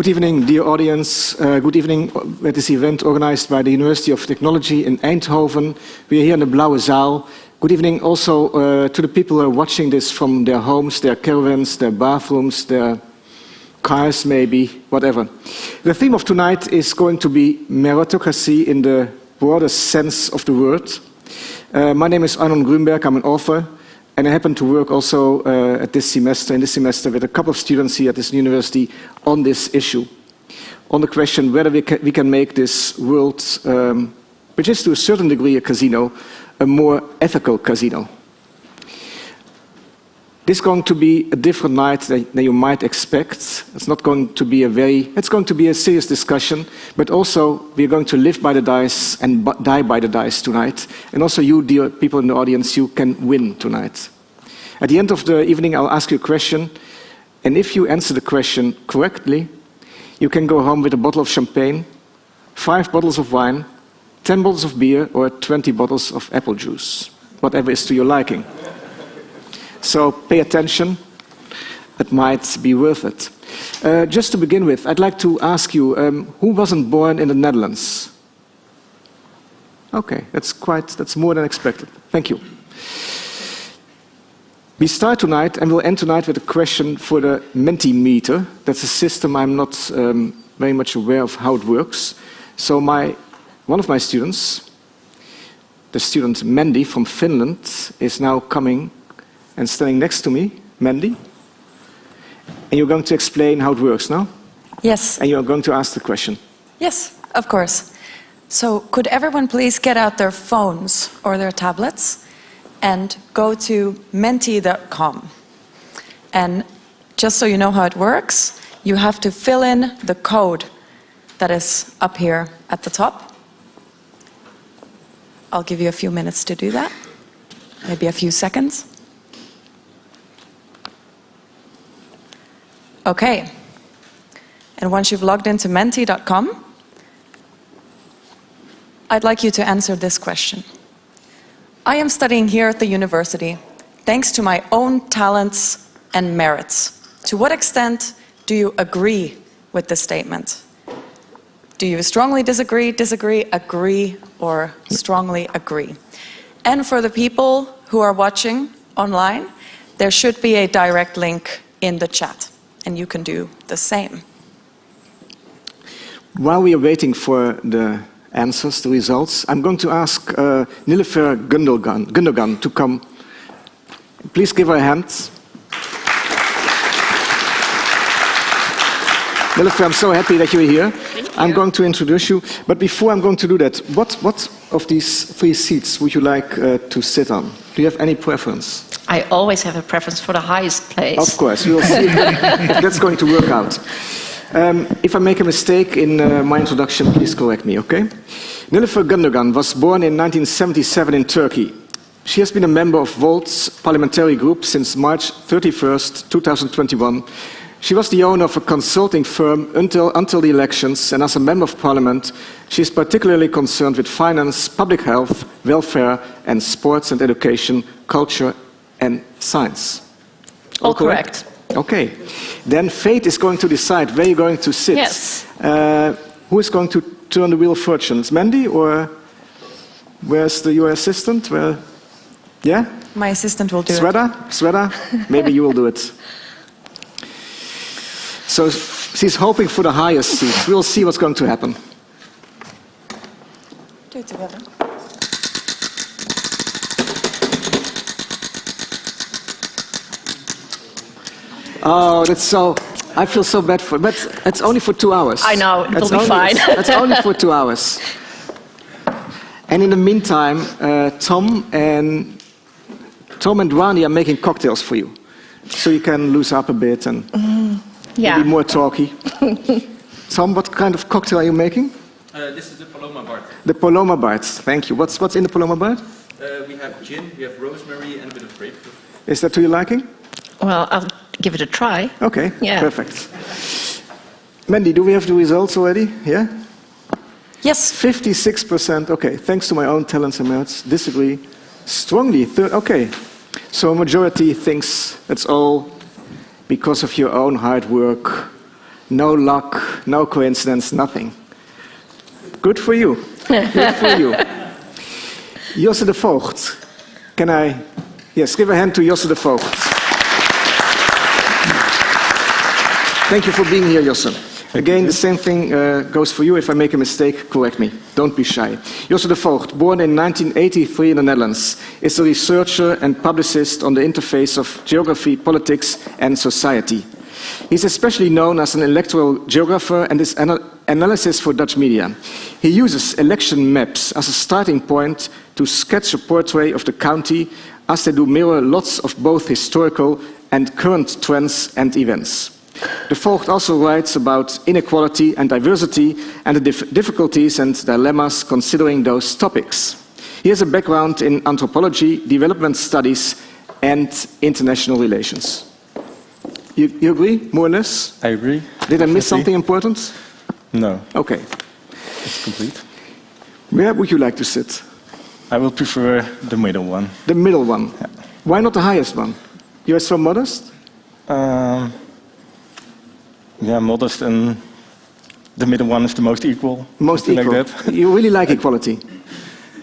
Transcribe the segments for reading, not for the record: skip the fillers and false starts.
Good evening, dear audience. Good evening at this event organized by the University of Technology in Eindhoven. We are here in the Blauwe Zaal. Good evening also to the people who are watching this from their homes, their caravans, their bathrooms, their cars maybe, whatever. The theme of tonight is going to be meritocracy in the broadest sense of the word. My name is Arnon Grunberg, I'm an author. And I happen to work also in this semester with a couple of students here at this university on this issue, on the question whether we can make this world, which is to a certain degree a casino, a more ethical casino. This is going to be a different night than you might expect. It's not going to be it's going to be a serious discussion, but also we're going to live by the dice and die by the dice tonight. And also you, dear people in the audience, you can win tonight. At the end of the evening, I'll ask you a question, and if you answer the question correctly, you can go home with a bottle of champagne, 5 bottles of wine, 10 bottles of beer, or 20 bottles of apple juice, whatever is to your liking. So pay attention, it might be worth it. Just to begin with, I'd like to ask you, who wasn't born in the Netherlands? Okay, that's more than expected. Thank you. We start tonight and we'll end tonight with a question for the Mentimeter. That's a system I'm not very much aware of how it works. So one of my students, the student Mandy from Finland, is now coming and standing next to me. Mandy, and you're going to explain how it works now? Yes. And you're going to ask the question? Yes, of course. So could everyone please get out their phones or their tablets and go to menti.com. And just so you know how it works, you have to fill in the code that is up here at the top. I'll give you a few minutes to do that, maybe a few seconds. Okay, and once you've logged into menti.com, I'd like you to answer this question. I am studying here at the university thanks to my own talents and merits. To what extent do you agree with this statement? Do you strongly disagree, agree, or strongly agree? And for the people who are watching online, there should be a direct link in the chat. And you can do the same. While we are waiting for the answers, the results, I'm going to ask Nilüfer Gundogan to come. Please give her a hand. Nilüfer, I'm so happy that you're here. I'm going to introduce you. But before I'm going to do that, what of these 3 seats would you like to sit on? Do you have any preference? I always have a preference for the highest place. Of course, we will see if that's going to work out. If I make a mistake in my introduction, please correct me, okay? Nilüfer Gundogan was born in 1977 in Turkey. She has been a member of Volt's parliamentary group since March 31st, 2021. She was the owner of a consulting firm until the elections, and as a member of parliament, she is particularly concerned with finance, public health, welfare, and sports and education, culture, and science. All correct. Okay. Then fate is going to decide where you're going to sit. Yes. Who is going to turn the wheel of fortune? It's Mandy, or where's your assistant? Well, yeah? My assistant will do Sweta? Maybe you will do it. So she's hoping for the highest seat. We'll see what's going to happen. Do it together. Oh, that's so... I feel so bad for it, but it's only for 2 hours. I know, it'll be fine. It's only for 2 hours. And in the meantime, Tom and Dwani are making cocktails for you. So you can loosen up a bit and be more talky. Tom, what kind of cocktail are you making? This is the Paloma Bart. The Paloma Bart, thank you. What's in the Paloma Bart? We have gin, we have rosemary, and a bit of grapefruit. Is that to your liking? Well, I'll give it a try. Okay, yeah. Perfect. Mandy, do we have the results already? Yeah? Yes. 56%, okay. Thanks to my own talents and merits. Disagree. Strongly, okay. So a majority thinks it's all because of your own hard work No luck, no coincidence, nothing. Good for you. Good for you. Josse de Voogd. Can I... Yes, give a hand to Josse de Voogd. Thank you for being here, Josse. Again, the same thing goes for you. If I make a mistake, correct me. Don't be shy. Josse de Voogd, born in 1983 in the Netherlands, is a researcher and publicist on the interface of geography, politics, and society. He's especially known as an electoral geographer and his analysis for Dutch media. He uses election maps as a starting point to sketch a portrait of the county, as they do mirror lots of both historical and current trends and events. De Voogd also writes about inequality and diversity and the difficulties and dilemmas considering those topics. He has a background in anthropology, development studies, and international relations. You agree, more or less? I agree. Did I miss something important? No. Okay. It's complete. Where would you like to sit? I will prefer the middle one. The middle one. Yeah. Why not the highest one? You are so modest? Yeah, modest, and the middle one is the most equal. Most something equal. like that. You really like equality?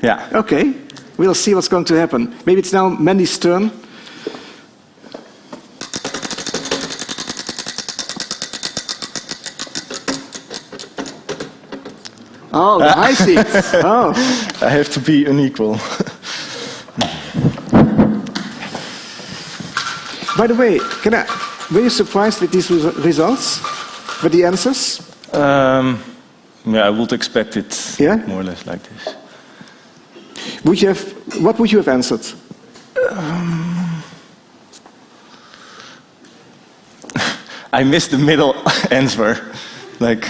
Yeah. Okay. We'll see what's going to happen. Maybe it's now Mandy's turn. Oh, the high seat. Oh. I have to be unequal. By the way, were you surprised with these results? With the answers? Yeah, I would expect it more or less like this. What would you have answered? I missed the middle answer, like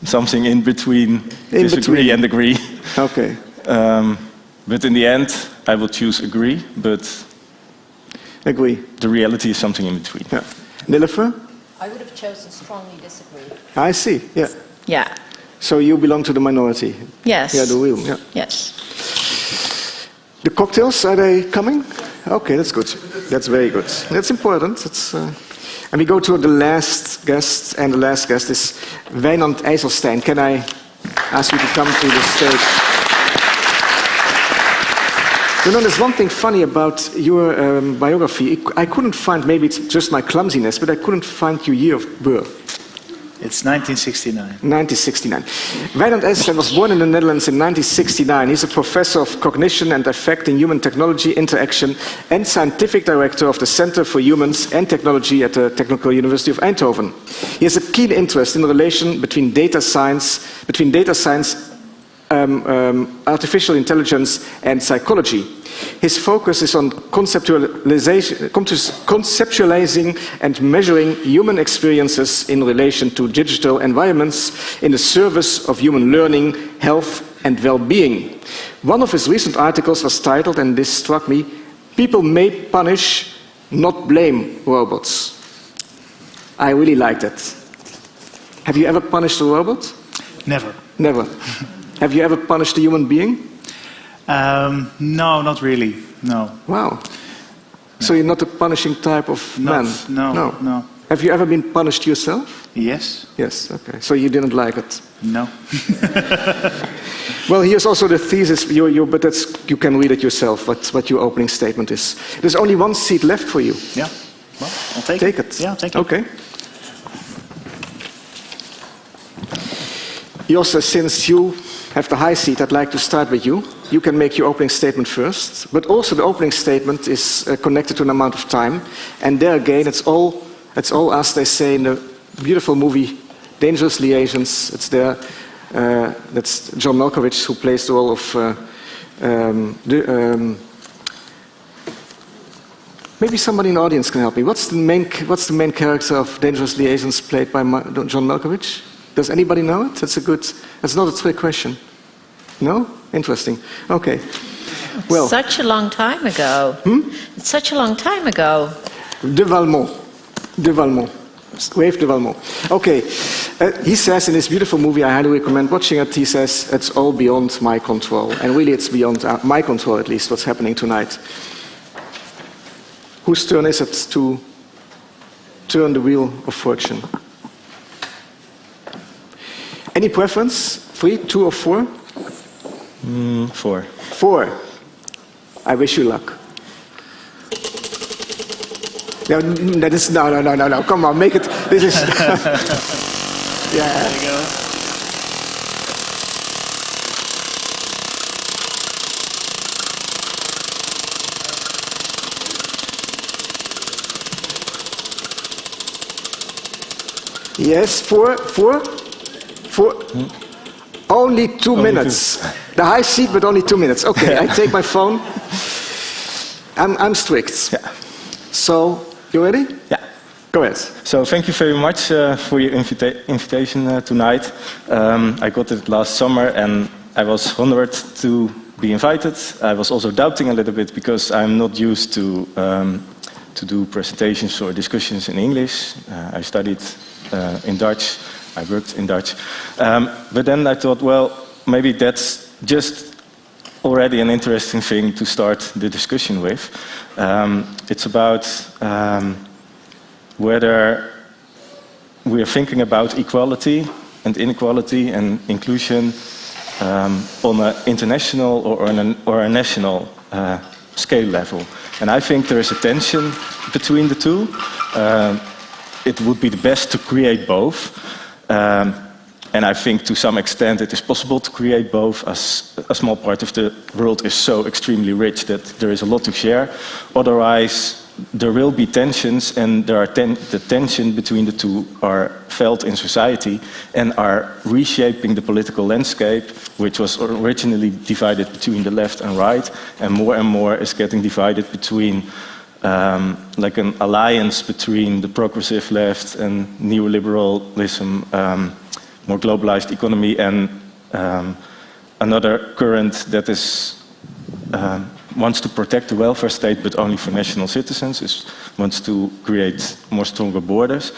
something in between disagree and agree. Okay. But in the end, I will choose agree, but agree. The reality is something in between. Yeah. Nilüfer? I would have chosen strongly disagree. I see, yeah. Yeah. So you belong to the minority? Yes. Yeah, the real, yeah. Yes. The cocktails, are they coming? Okay, that's good. That's very good. That's important. And we go to the last guest, and the last guest is Wijnand IJsselsteijn. Can I ask you to come to the stage? You know, there's one thing funny about your biography. I couldn't find, maybe it's just my clumsiness, but I couldn't find your year of birth. It's 1969. 1969. Wijnand IJsselsteijn was born in the Netherlands in 1969. He's a professor of cognition and affect in human technology interaction and scientific director of the Center for Humans and Technology at the Technical University of Eindhoven. He has a keen interest in the relation between data science, artificial intelligence and psychology. His focus is on conceptualizing and measuring human experiences in relation to digital environments in the service of human learning, health and well-being. One of his recent articles was titled, and this struck me, "People may punish, not blame robots." I really liked it. Have you ever punished a robot? Never. Never. Have you ever punished a human being? No, not really. No. Wow. No. So you're not a punishing type of man? No. Have you ever been punished yourself? Yes. Yes, okay. So you didn't like it? No. Well, here's also the thesis, but you can read it yourself, what your opening statement is. There's only one seat left for you. Yeah. Well, I'll take it. Yeah, I'll take it. Okay. Josse, since you have the high seat, I'd like to start with you. You can make your opening statement first, but also the opening statement is connected to an amount of time. And there again, it's all as they say in the beautiful movie, Dangerous Liaisons. It's there. That's John Malkovich who plays the role of maybe somebody in the audience can help me. What's the main character of Dangerous Liaisons played by John Malkovich? Does anybody know it? That's not a trick question. No? Interesting. Okay. Well. Such a long time ago. It's such a long time ago. De Valmont. Wave de Valmont. Okay. He says in this beautiful movie, I highly recommend watching it, he says, it's all beyond my control. And really it's beyond my control, at least, what's happening tonight. Whose turn is it to turn the wheel of fortune? Any preference? 3, 2 or 4? 4. 4. I wish you luck. No, that is, no. Come on, make it. This is. Yeah. There you go. Yes, 4. Only 2 minutes. The high seat, but only 2 minutes. Okay, I take my phone. I'm strict. Yeah. So, you ready? Yeah. Go ahead. So thank you very much for your invitation tonight. I got it last summer and I was honored to be invited. I was also doubting a little bit because I'm not used to do presentations or discussions in English. I studied in Dutch. I worked in Dutch. But then I thought, well, maybe that's just already an interesting thing to start the discussion with. It's about whether we are thinking about equality and inequality and inclusion on an international or a national scale level. And I think there is a tension between the two. It would be the best to create both. And I think to some extent it is possible to create both, as a small part of the world is so extremely rich that there is a lot to share. Otherwise, there will be tensions, and there are the tension between the two are felt in society and are reshaping the political landscape, which was originally divided between the left and right, and more is getting divided between like an alliance between the progressive left and neoliberalism, more globalized economy, and another current that is wants to protect the welfare state, but only for national citizens, wants to create more stronger borders.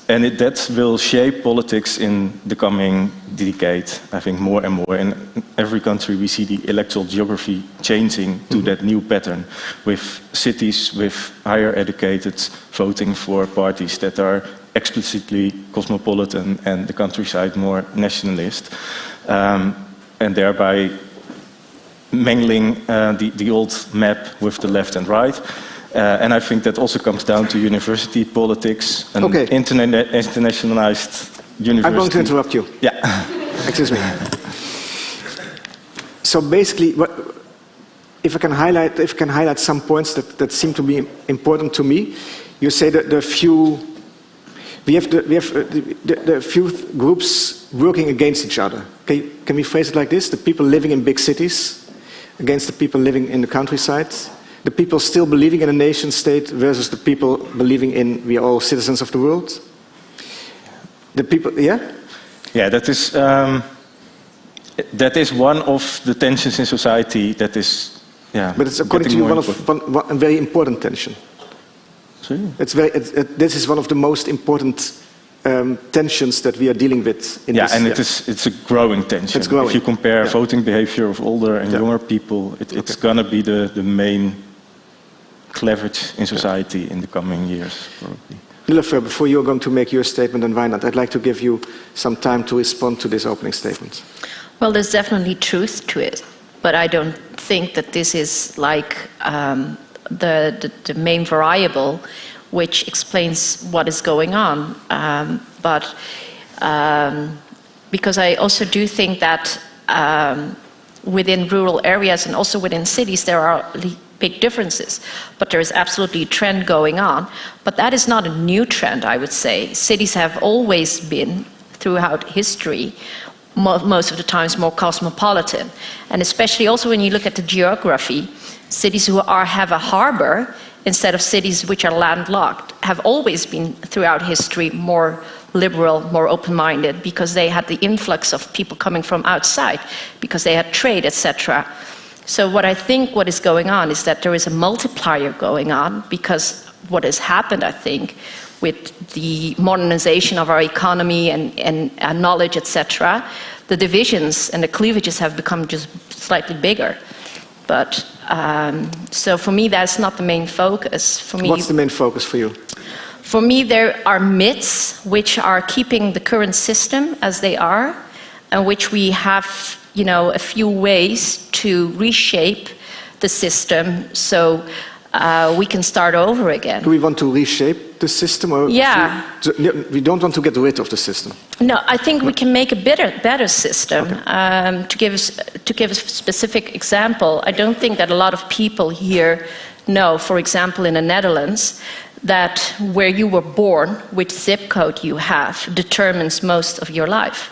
And that will shape politics in the coming decade, I think, more and more. In every country we see the electoral geography changing to that new pattern, with cities with higher educated voting for parties that are explicitly cosmopolitan and the countryside more nationalist, and thereby mangling the old map with the left and right. And I think that also comes down to university politics and internationalized university. I'm going to interrupt you. Yeah. Excuse me. So basically, if I can highlight some points that seem to be important to me, you say that we have the few groups working against each other. Can we phrase it like this? The people living in big cities against the people living in the countryside. The people still believing in a nation state versus the people believing in we are all citizens of the world. The people, yeah? Yeah, that is one of the tensions in society that is, yeah. But it's according to you one a very important tension. Sorry? This is one of the most important tensions that we are dealing with. It's a growing tension. It's growing. If you compare voting behavior of older and younger people, it's going to be the main cleavage in society in the coming years, probably. Nilofer, before you're going to make your statement on Wijnand, I'd like to give you some time to respond to this opening statement. Well, there's definitely truth to it, but I don't think that this is like the main variable which explains what is going on. Because I also do think that within rural areas and also within cities there are big differences, but there is absolutely a trend going on. But that is not a new trend, I would say. Cities have always been, throughout history, most of the times more cosmopolitan. And especially also when you look at the geography, cities who have a harbor instead of cities which are landlocked have always been, throughout history, more liberal, more open-minded, because they had the influx of people coming from outside, because they had trade, etc. So what is going on is that there is a multiplier going on, because what has happened, I think, with the modernization of our economy and knowledge, etc., the divisions and the cleavages have become just slightly bigger. But so for me, that's not the main focus. For me, what's the main focus for you? For me, there are myths which are keeping the current system as they are, and which we have, a few ways to reshape the system so we can start over again. Do we want to reshape the system? Or Yeah. we don't want to get rid of the system. No, I think we can make a better system. Okay. To give a specific example, I don't think that a lot of people here know, for example, in the Netherlands, that where you were born, which zip code you have, determines most of your life.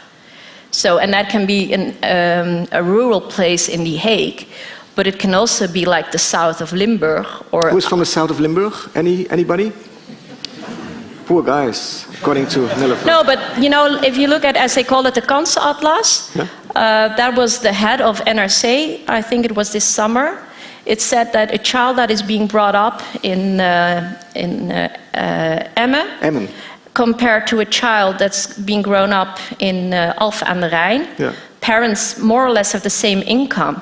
So, and that can be in a rural place in The Hague, but it can also be like the south of Limburg, or... Who's from the south of Limburg? Anybody? Poor guys, according to Nellefeld. No, but if you look at, as they call it, the Kansenatlas, yeah. That was the head of NRC, I think it was this summer. It said that a child that is being brought up in Emmen, compared to a child that's being grown up in Alphen aan den Rijn, yeah. Parents more or less have the same income.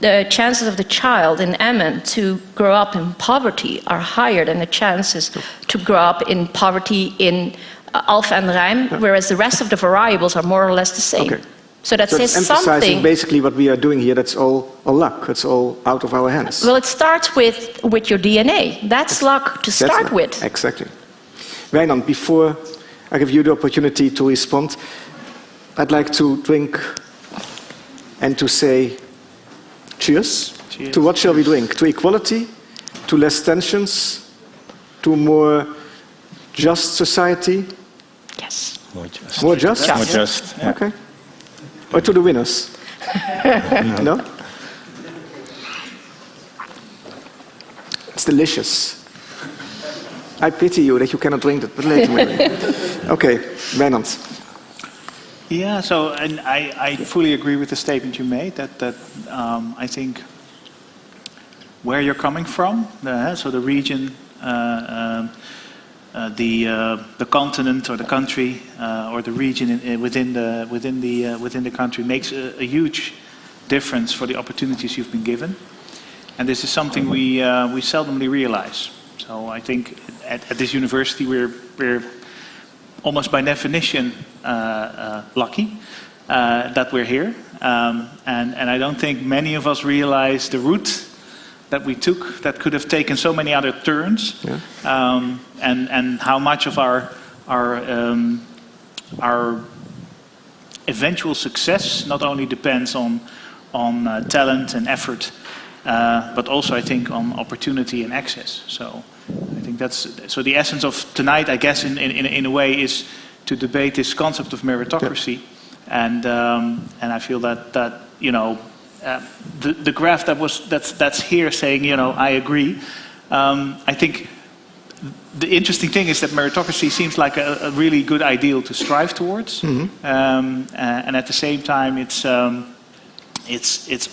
The chances of the child in Emmen to grow up in poverty are higher than the chances to grow up in poverty in Alphen aan den Rijn, yeah. Whereas the rest of the variables are more or less the same. Okay. So that says it's emphasizing something. Basically what we are doing here, that's all luck. It's all out of our hands. Well, it starts with your DNA. That's luck to start with. Exactly. Wijnand, before I give you the opportunity to respond, I'd like to drink and to say cheers. Cheers. To what shall we drink? To equality? To less tensions? To more just society? Yes. More just. More just? More just. Yeah. Okay. Or to the winners? No? It's delicious. I pity you that you cannot drink it, but later maybe. Okay, Wijnand. Yeah, so and I fully agree with the statement you made that I think where you're coming from, so the region, the continent or the country or the region within the country makes a huge difference for the opportunities you've been given, and this is something we seldomly realize. So I think at this university we're almost by definition lucky that we're here, and I don't think many of us realize the route that we took that could have taken so many other turns, yeah. And how much of our eventual success not only depends on talent and effort, but also I think on opportunity and access. So I think that's so the essence of tonight, I guess, in a way, is to debate this concept of meritocracy, yeah. And I feel that the graph that's here saying I agree. I think the interesting thing is that meritocracy seems like a really good ideal to strive towards, mm-hmm. And at the same time it's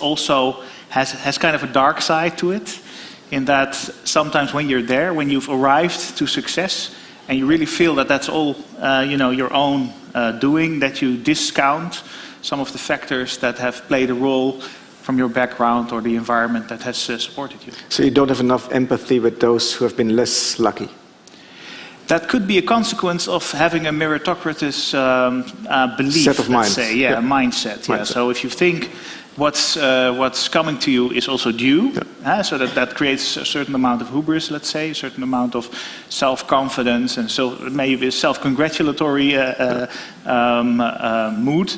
also has kind of a dark side to it, in that sometimes when you're there, when you've arrived to success, and you really feel that that's all your own doing, that you discount some of the factors that have played a role from your background or the environment that has supported you. So you don't have enough empathy with those who have been less lucky? That could be a consequence of having a meritocratic belief, set of mind. Let's say, yeah, mindset. Yeah. So if you think what's coming to you is also due, yeah. So that creates a certain amount of hubris, let's say, a certain amount of self-confidence, and so maybe a self-congratulatory mood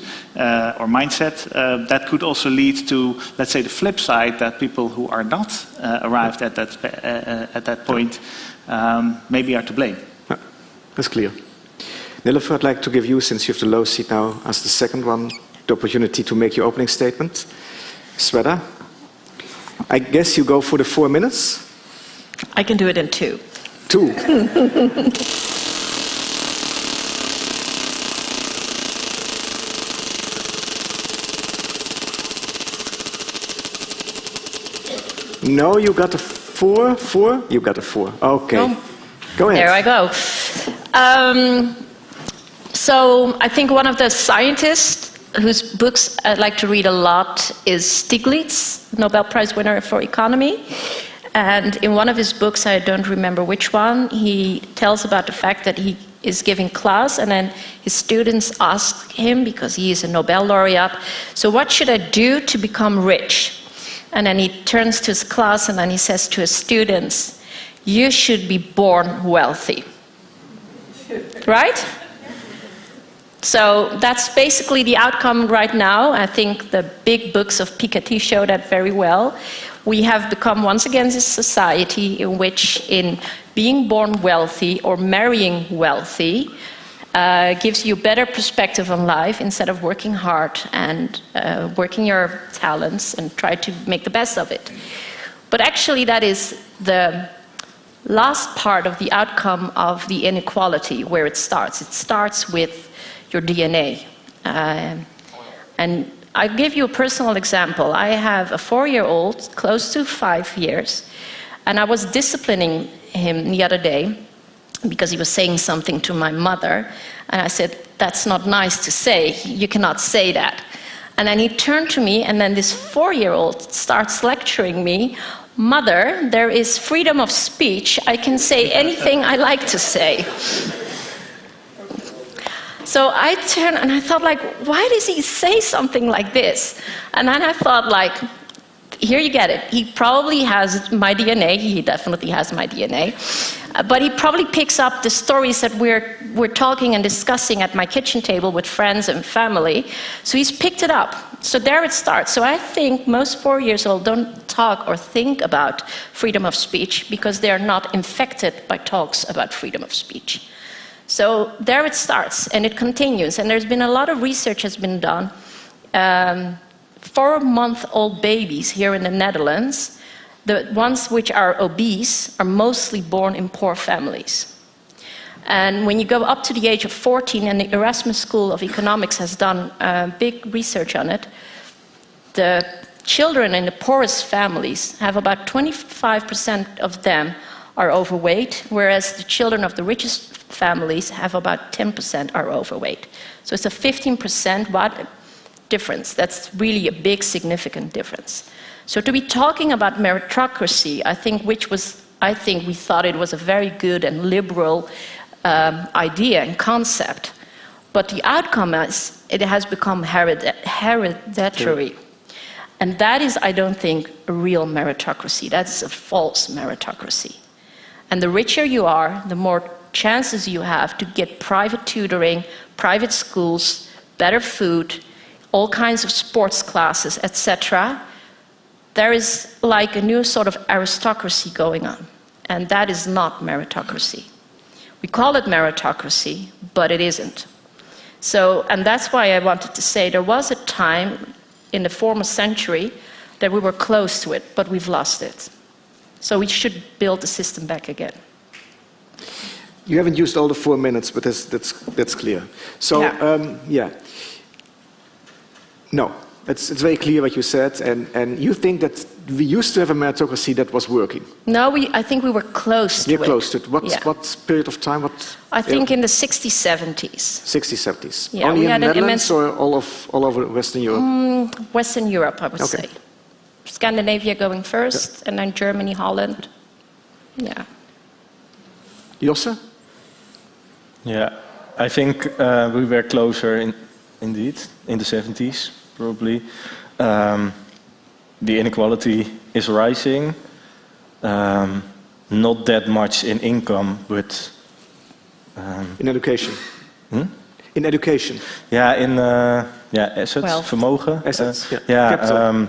or mindset. That could also lead to, let's say, the flip side, that people who are not arrived at that point maybe are to blame. Yeah, that's clear. Nellefeld, I'd like to give you, since you have the low seat now, as the second one, the opportunity to make your opening statement. Sweta, I guess you go for the 4 minutes? I can do it in 2. 2? No, you got a 4? 4? You got a 4. Okay. No. Go ahead. There I go. So I think one of the scientists whose books I'd like to read a lot is Stiglitz, Nobel Prize winner for economy. And in one of his books, I don't remember which one, he tells about the fact that he is giving class, and then his students ask him, because he is a Nobel laureate, so what should I do to become rich? And then he turns to his class and then he says to his students, you should be born wealthy. Right? So that's basically the outcome right now. I think the big books of Piketty show that very well. We have become once again this society in which in being born wealthy or marrying wealthy gives you a better perspective on life instead of working hard and working your talents and try to make the best of it. But actually that is the last part of the outcome of the inequality where it starts. It starts with your DNA. And I'll give you a personal example. I have a 4-year-old, close to 5 years, and I was disciplining him the other day because he was saying something to my mother, and I said, that's not nice to say, you cannot say that. And then he turned to me, and then this 4-year-old starts lecturing me, Mother, there is freedom of speech, I can say anything I like to say. So I turned and I thought, like, why does he say something like this? And then I thought, like, here you get it. He probably has my DNA. He definitely has my DNA. But he probably picks up the stories that we're talking and discussing at my kitchen table with friends and family. So he's picked it up. So there it starts. So I think most 4-year-olds don't talk or think about freedom of speech because they are not infected by talks about freedom of speech. So there it starts, and it continues. And there's been a lot of research has been done. 4-month-old babies here in the Netherlands, the ones which are obese, are mostly born in poor families. And when you go up to the age of 14, and the Erasmus School of Economics has done big research on it, the children in the poorest families have about 25% of them are overweight, whereas the children of the richest families have about 10% are overweight. So it's a 15% difference. That's really a big, significant difference. So to be talking about meritocracy, I think we thought it was a very good and liberal idea and concept. But the outcome is it has become hereditary. Sure. And that is, I don't think, a real meritocracy. That's a false meritocracy. And the richer you are, the more chances you have to get private tutoring, private schools, better food, all kinds of sports classes, etc. There is like a new sort of aristocracy going on. And that is not meritocracy. We call it meritocracy, but it isn't. So, and that's why I wanted to say there was a time in the former century that we were close to it, but we've lost it. So we should build the system back again. You haven't used all the 4 minutes, but that's clear. So, yeah. No, it's very clear what you said, and you think that we used to have a meritocracy that was working? No, I think we were close to it. You're close to it. What period of time? I think in the 60s, 70s. 60s, 70s. Yeah, only in the Netherlands or all over Western Europe? Western Europe, I would say. Scandinavia going first, and then Germany, Holland. Yeah. Josse? Yeah, I think we were closer indeed in the 70s, probably. The inequality is rising. Not that much in income, but in education. In education. Yeah, in assets, Wealth. vermogen. Assets. Yeah.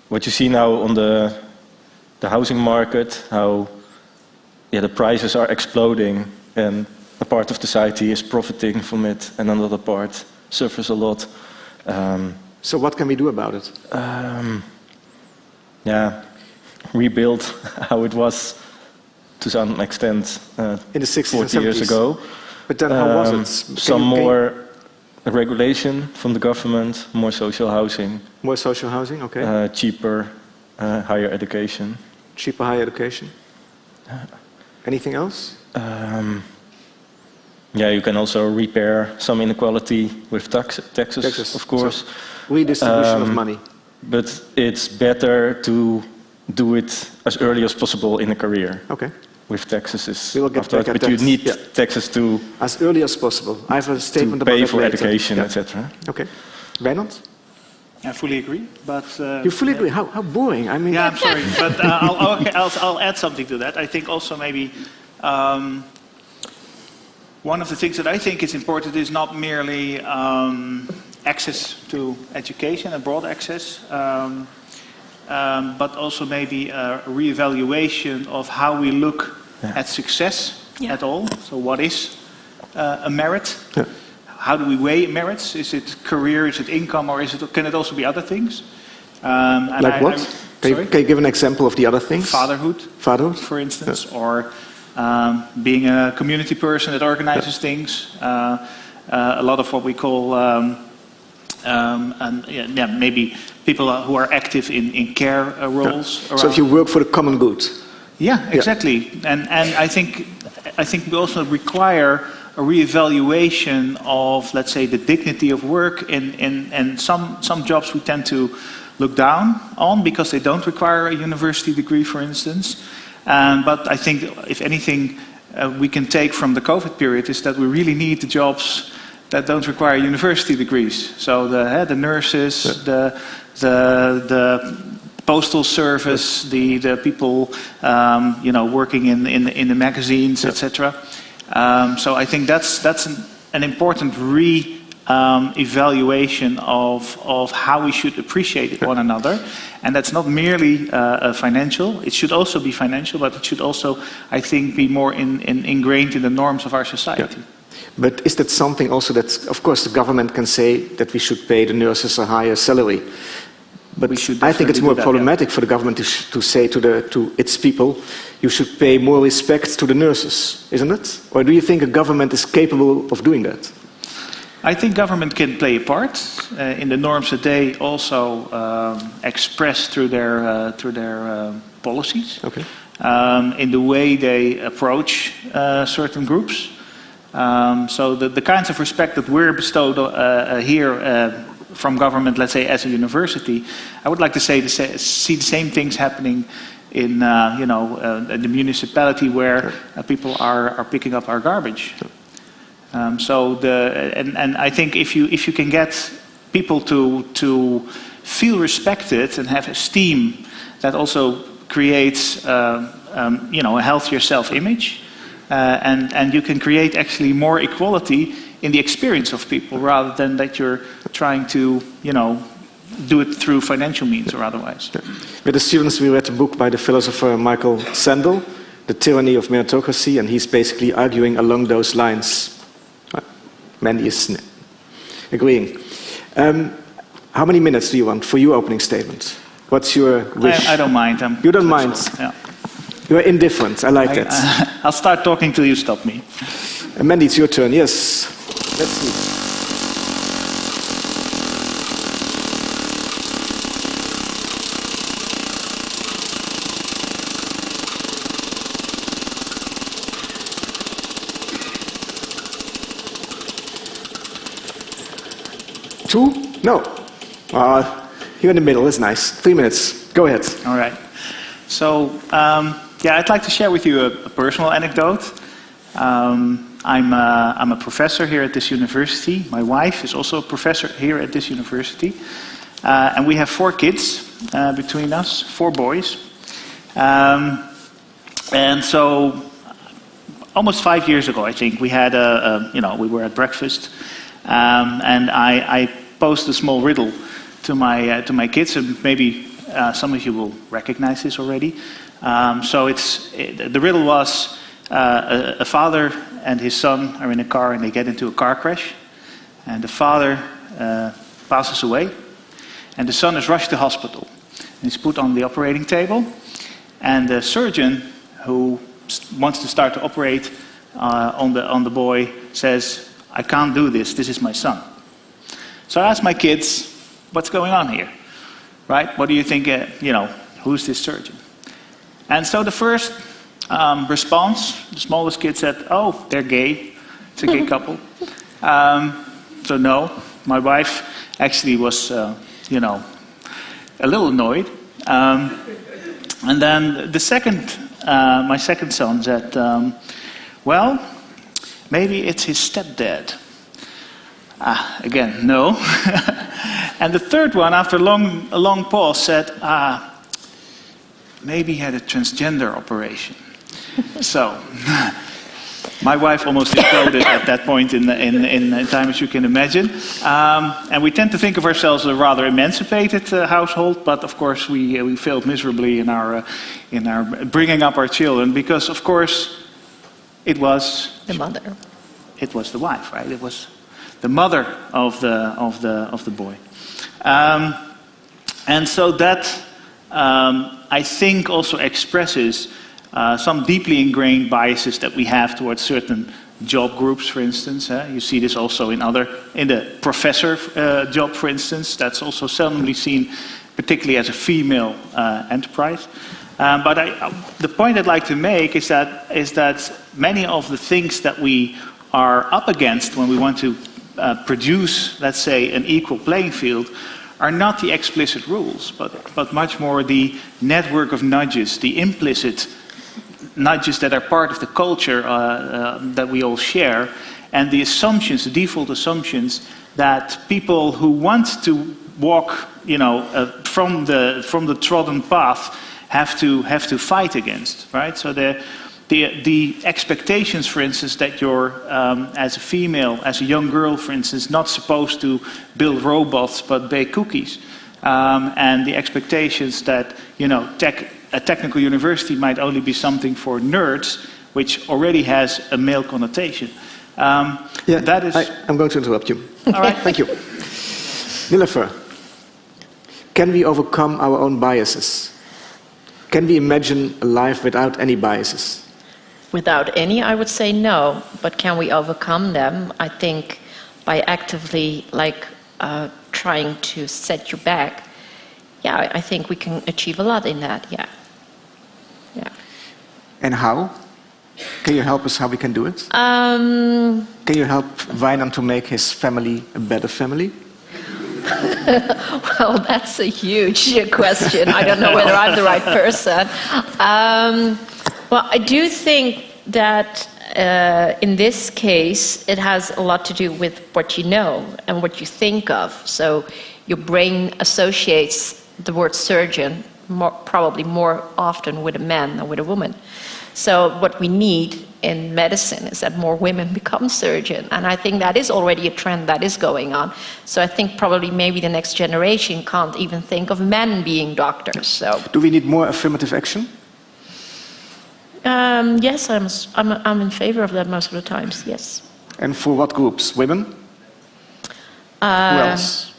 What you see now on the housing market, how the prices are exploding, and a part of society is profiting from it, and another part suffers a lot. So what can we do about it? Rebuild how it was to some extent in the 60s 40 and 70s. years ago. But then how was it? Some more regulation from the government, more social housing. More social housing, okay. Cheaper, higher education. Cheaper, higher education. Anything else? You can also repair some inequality with taxes, of course. So redistribution of money. But it's better to do it as early as possible in a career. Okay. With taxes is We will get afterwards, back at but you that. need Yeah. taxes to As early as possible. I have a statement about pay that for later. education, Yeah. etc. Okay. Wijnand? I fully agree, but... You fully agree? How boring. I mean... Yeah, I'm sorry, but I'll add something to that. I think also maybe one of the things that I think is important is not merely access to education and broad access, but also maybe a reevaluation of how we look at success at all. So what is a merit? Yeah. How do we weigh merits? Is it career, is it income, or can it also be other things? And Like what? Can you give an example of the other things? Fatherhood, Fatherhood? for instance, or being a community person that organizes things. A lot of what we call, maybe people who are active in care roles. Yeah. So if you work for the common good. Yeah, exactly. And I think we also require a reevaluation of, let's say, the dignity of work. And some jobs we tend to look down on because they don't require a university degree, for instance. But I think, if anything, we can take from the COVID period is that we really need the jobs that don't require university degrees. So the nurses, the postal service, the people working in the magazines, etc. So I think that's an important evaluation of how we should appreciate one another, and that's not merely financial. It should also be financial, but it should also, I think, be more ingrained in the norms of our society. Yeah. But is that something also that, of course, the government can say that we should pay the nurses a higher salary? But I think it's more problematic for the government to say to its people, you should pay more respect to the nurses, isn't it? Or do you think a government is capable of doing that? I think government can play a part in the norms that they also express through their policies. Okay. In the way they approach certain groups. So the kinds of respect that we're bestowed here from government, let's say as a university, I would like to see the same things happening in the municipality where people are picking up our garbage. And I think if you can get people to feel respected and have esteem, that also creates a healthier self-image, and you can create actually more equality in the experience of people rather than that you're trying to do it through financial means or otherwise. With the students, we read a book by the philosopher Michael Sandel, The Tyranny of Meritocracy, and he's basically arguing along those lines. Mandy is agreeing. How many minutes do you want for your opening statement? What's your wish? I don't mind. You don't mind? Yeah. You are indifferent. I like that. I'll start talking till you stop me. Mandy, it's your turn. Yes. Let's see. Two? No. Here in the middle is nice. 3 minutes. Go ahead. All right. So, I'd like to share with you a personal anecdote. I'm a professor here at this university. My wife is also a professor here at this university. And we have 4 kids between us, 4 boys. And so, almost 5 years ago, I think, we had we were at breakfast. And I posed a small riddle to my kids, and maybe some of you will recognize this already. So the riddle was a father and his son are in a car and they get into a car crash, and the father passes away, and the son is rushed to hospital. And he's put on the operating table, and the surgeon who wants to start to operate on the boy says, "I can't do this. This is my son." So I asked my kids, "What's going on here? Right? What do you think? Who's this surgeon?" And so the first response, the smallest kid said, "Oh, they're gay. It's a gay couple." So no, my wife actually was, a little annoyed. And then the second, my second son said, well, maybe it's his stepdad. Again, no. And the third one, after a long pause, said, maybe he had a transgender operation. So, my wife almost imploded at that point in time, as you can imagine. And we tend to think of ourselves as a rather emancipated household, but of course we failed miserably in our bringing up our children, because of course it was The mother. It was the wife, right? It was the mother of the boy. And so that I think also expresses some deeply ingrained biases that we have towards certain job groups, for instance. You see this also in the professor job, for instance. That's also seldomly seen, particularly as a female enterprise. But the point I'd like to make is that many of the things that we are up against when we want to produce, let's say, an equal playing field, are not the explicit rules, but much more the network of nudges, the implicit nudges that are part of the culture that we all share, and the assumptions, the default assumptions that people who want to walk, from the trodden path have to fight against, right? So the expectations, for instance, that you're as a female, as a young girl, for instance, not supposed to build robots but bake cookies, and the expectations that a technical university might only be something for nerds, which already has a male connotation. That is. I'm going to interrupt you. All right. Thank you. Nilofer, can we overcome our own biases? Can we imagine a life without any biases? Without any, I would say no. But can we overcome them? I think by actively trying to set you back. Yeah, I think we can achieve a lot in that. Yeah. And how? Can you help us how we can do it? Can you help Wijnand to make his family a better family? Well, that's a huge question. I don't know whether I'm the right person. Well, I do think that in this case, it has a lot to do with what you know and what you think of. So your brain associates the word surgeon probably more often with a man than with a woman. So what we need in medicine is that more women become surgeons. And I think that is already a trend that is going on. So I think probably maybe the next generation can't even think of men being doctors. So do we need more affirmative action? Yes, I'm in favor of that most of the times, yes. And for what groups? Women? Who else?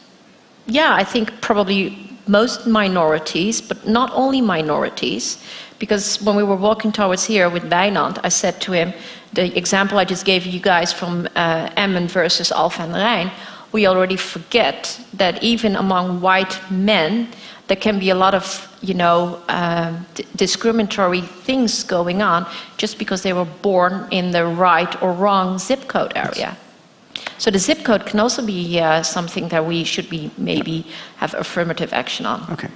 Yeah, I think probably most minorities, but not only minorities, because when we were walking towards here with Wijnand, I said to him, the example I just gave you guys from Emmen versus Alphen aan den Rijn, we already forget that even among white men, there can be a lot of, discriminatory things going on just because they were born in the right or wrong zip code area. So the zip code can also be something that we should maybe have affirmative action on. Okay.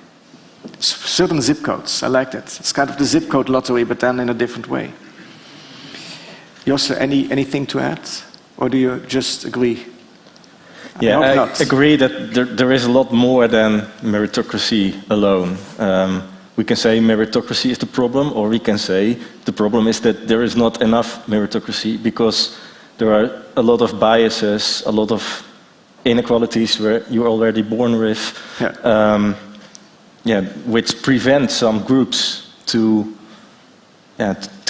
Certain zip codes, I like that. It's kind of the zip code lottery, but then in a different way. Josse, anything to add? Or do you just agree? Yeah, I agree that there is a lot more than meritocracy alone. We can say meritocracy is the problem, or we can say the problem is that there is not enough meritocracy because there are a lot of biases, a lot of inequalities where you're already born with, which prevent some groups to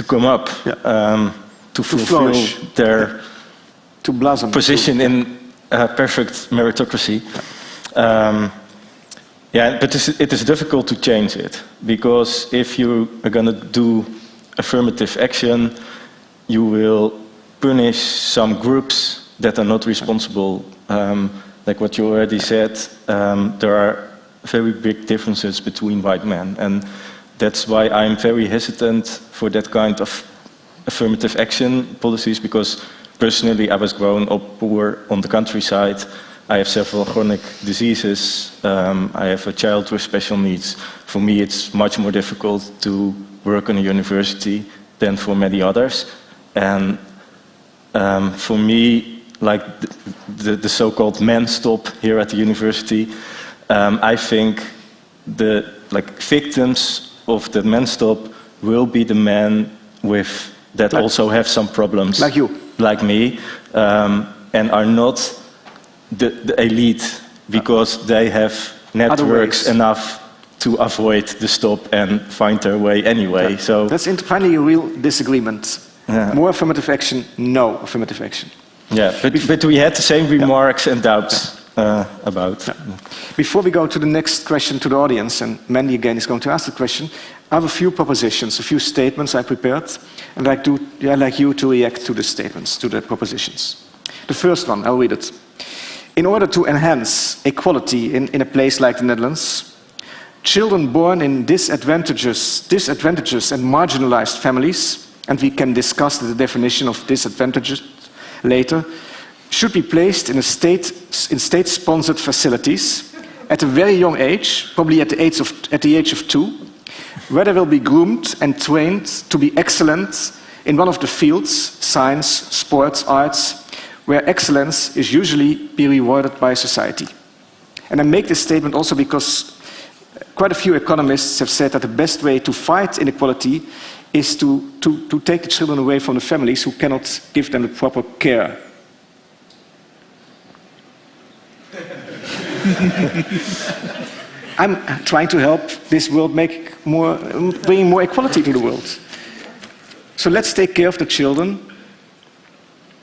come up, to fulfill their to blossom, position in perfect meritocracy. But it is difficult to change it, because if you are going to do affirmative action, you will punish some groups that are not responsible. Like what you already said, there are very big differences between white men, and that's why I'm very hesitant for that kind of affirmative action policies, because personally I was grown up poor on the countryside. I have several chronic diseases. I have a child with special needs. For me, it's much more difficult to work in a university than for many others. And for me, like the so-called man stop here at the university, I think the victims of the man stop will be the men that also have some problems, like you, like me, and are not the elite because they have networks enough to avoid the stop and find their way anyway. Yeah. So that's finally a real disagreement. Yeah. More affirmative action, no affirmative action. Yeah, but we had the same remarks and doubts about. Yeah. Before we go to the next question to the audience, and Mandy again is going to ask the question, I have a few propositions, a few statements I prepared, and I'd like you to react to the statements, to the propositions. The first one, I'll read it. In order to enhance equality in a place like the Netherlands, children born in disadvantageous and marginalized families, and we can discuss the definition of disadvantages later, should be placed in state-sponsored facilities at a very young age, probably at the age of 2, where they will be groomed and trained to be excellent in one of the fields, science, sports, arts, where excellence is usually be rewarded by society. And I make this statement also because quite a few economists have said that the best way to fight inequality is to take the children away from the families who cannot give them the proper care. I'm trying to help this world bring more equality to the world. So let's take care of the children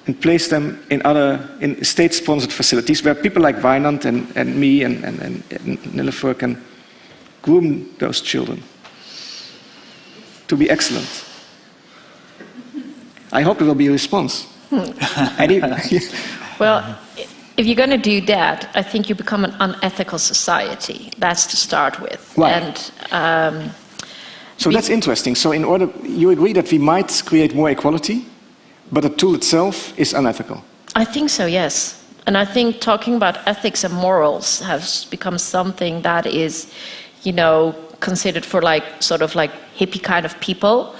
and place them in state-sponsored facilities where people like Wijnand and me and Nilüfer can groom those children to be excellent. I hope there will be a response. Well, if you're going to do that, I think you become an unethical society. That's to start with. Why? And, so that's interesting. So you agree that we might create more equality, but the tool itself is unethical? I think so, yes. And I think talking about ethics and morals has become something that is, considered for sort of hippie kind of people.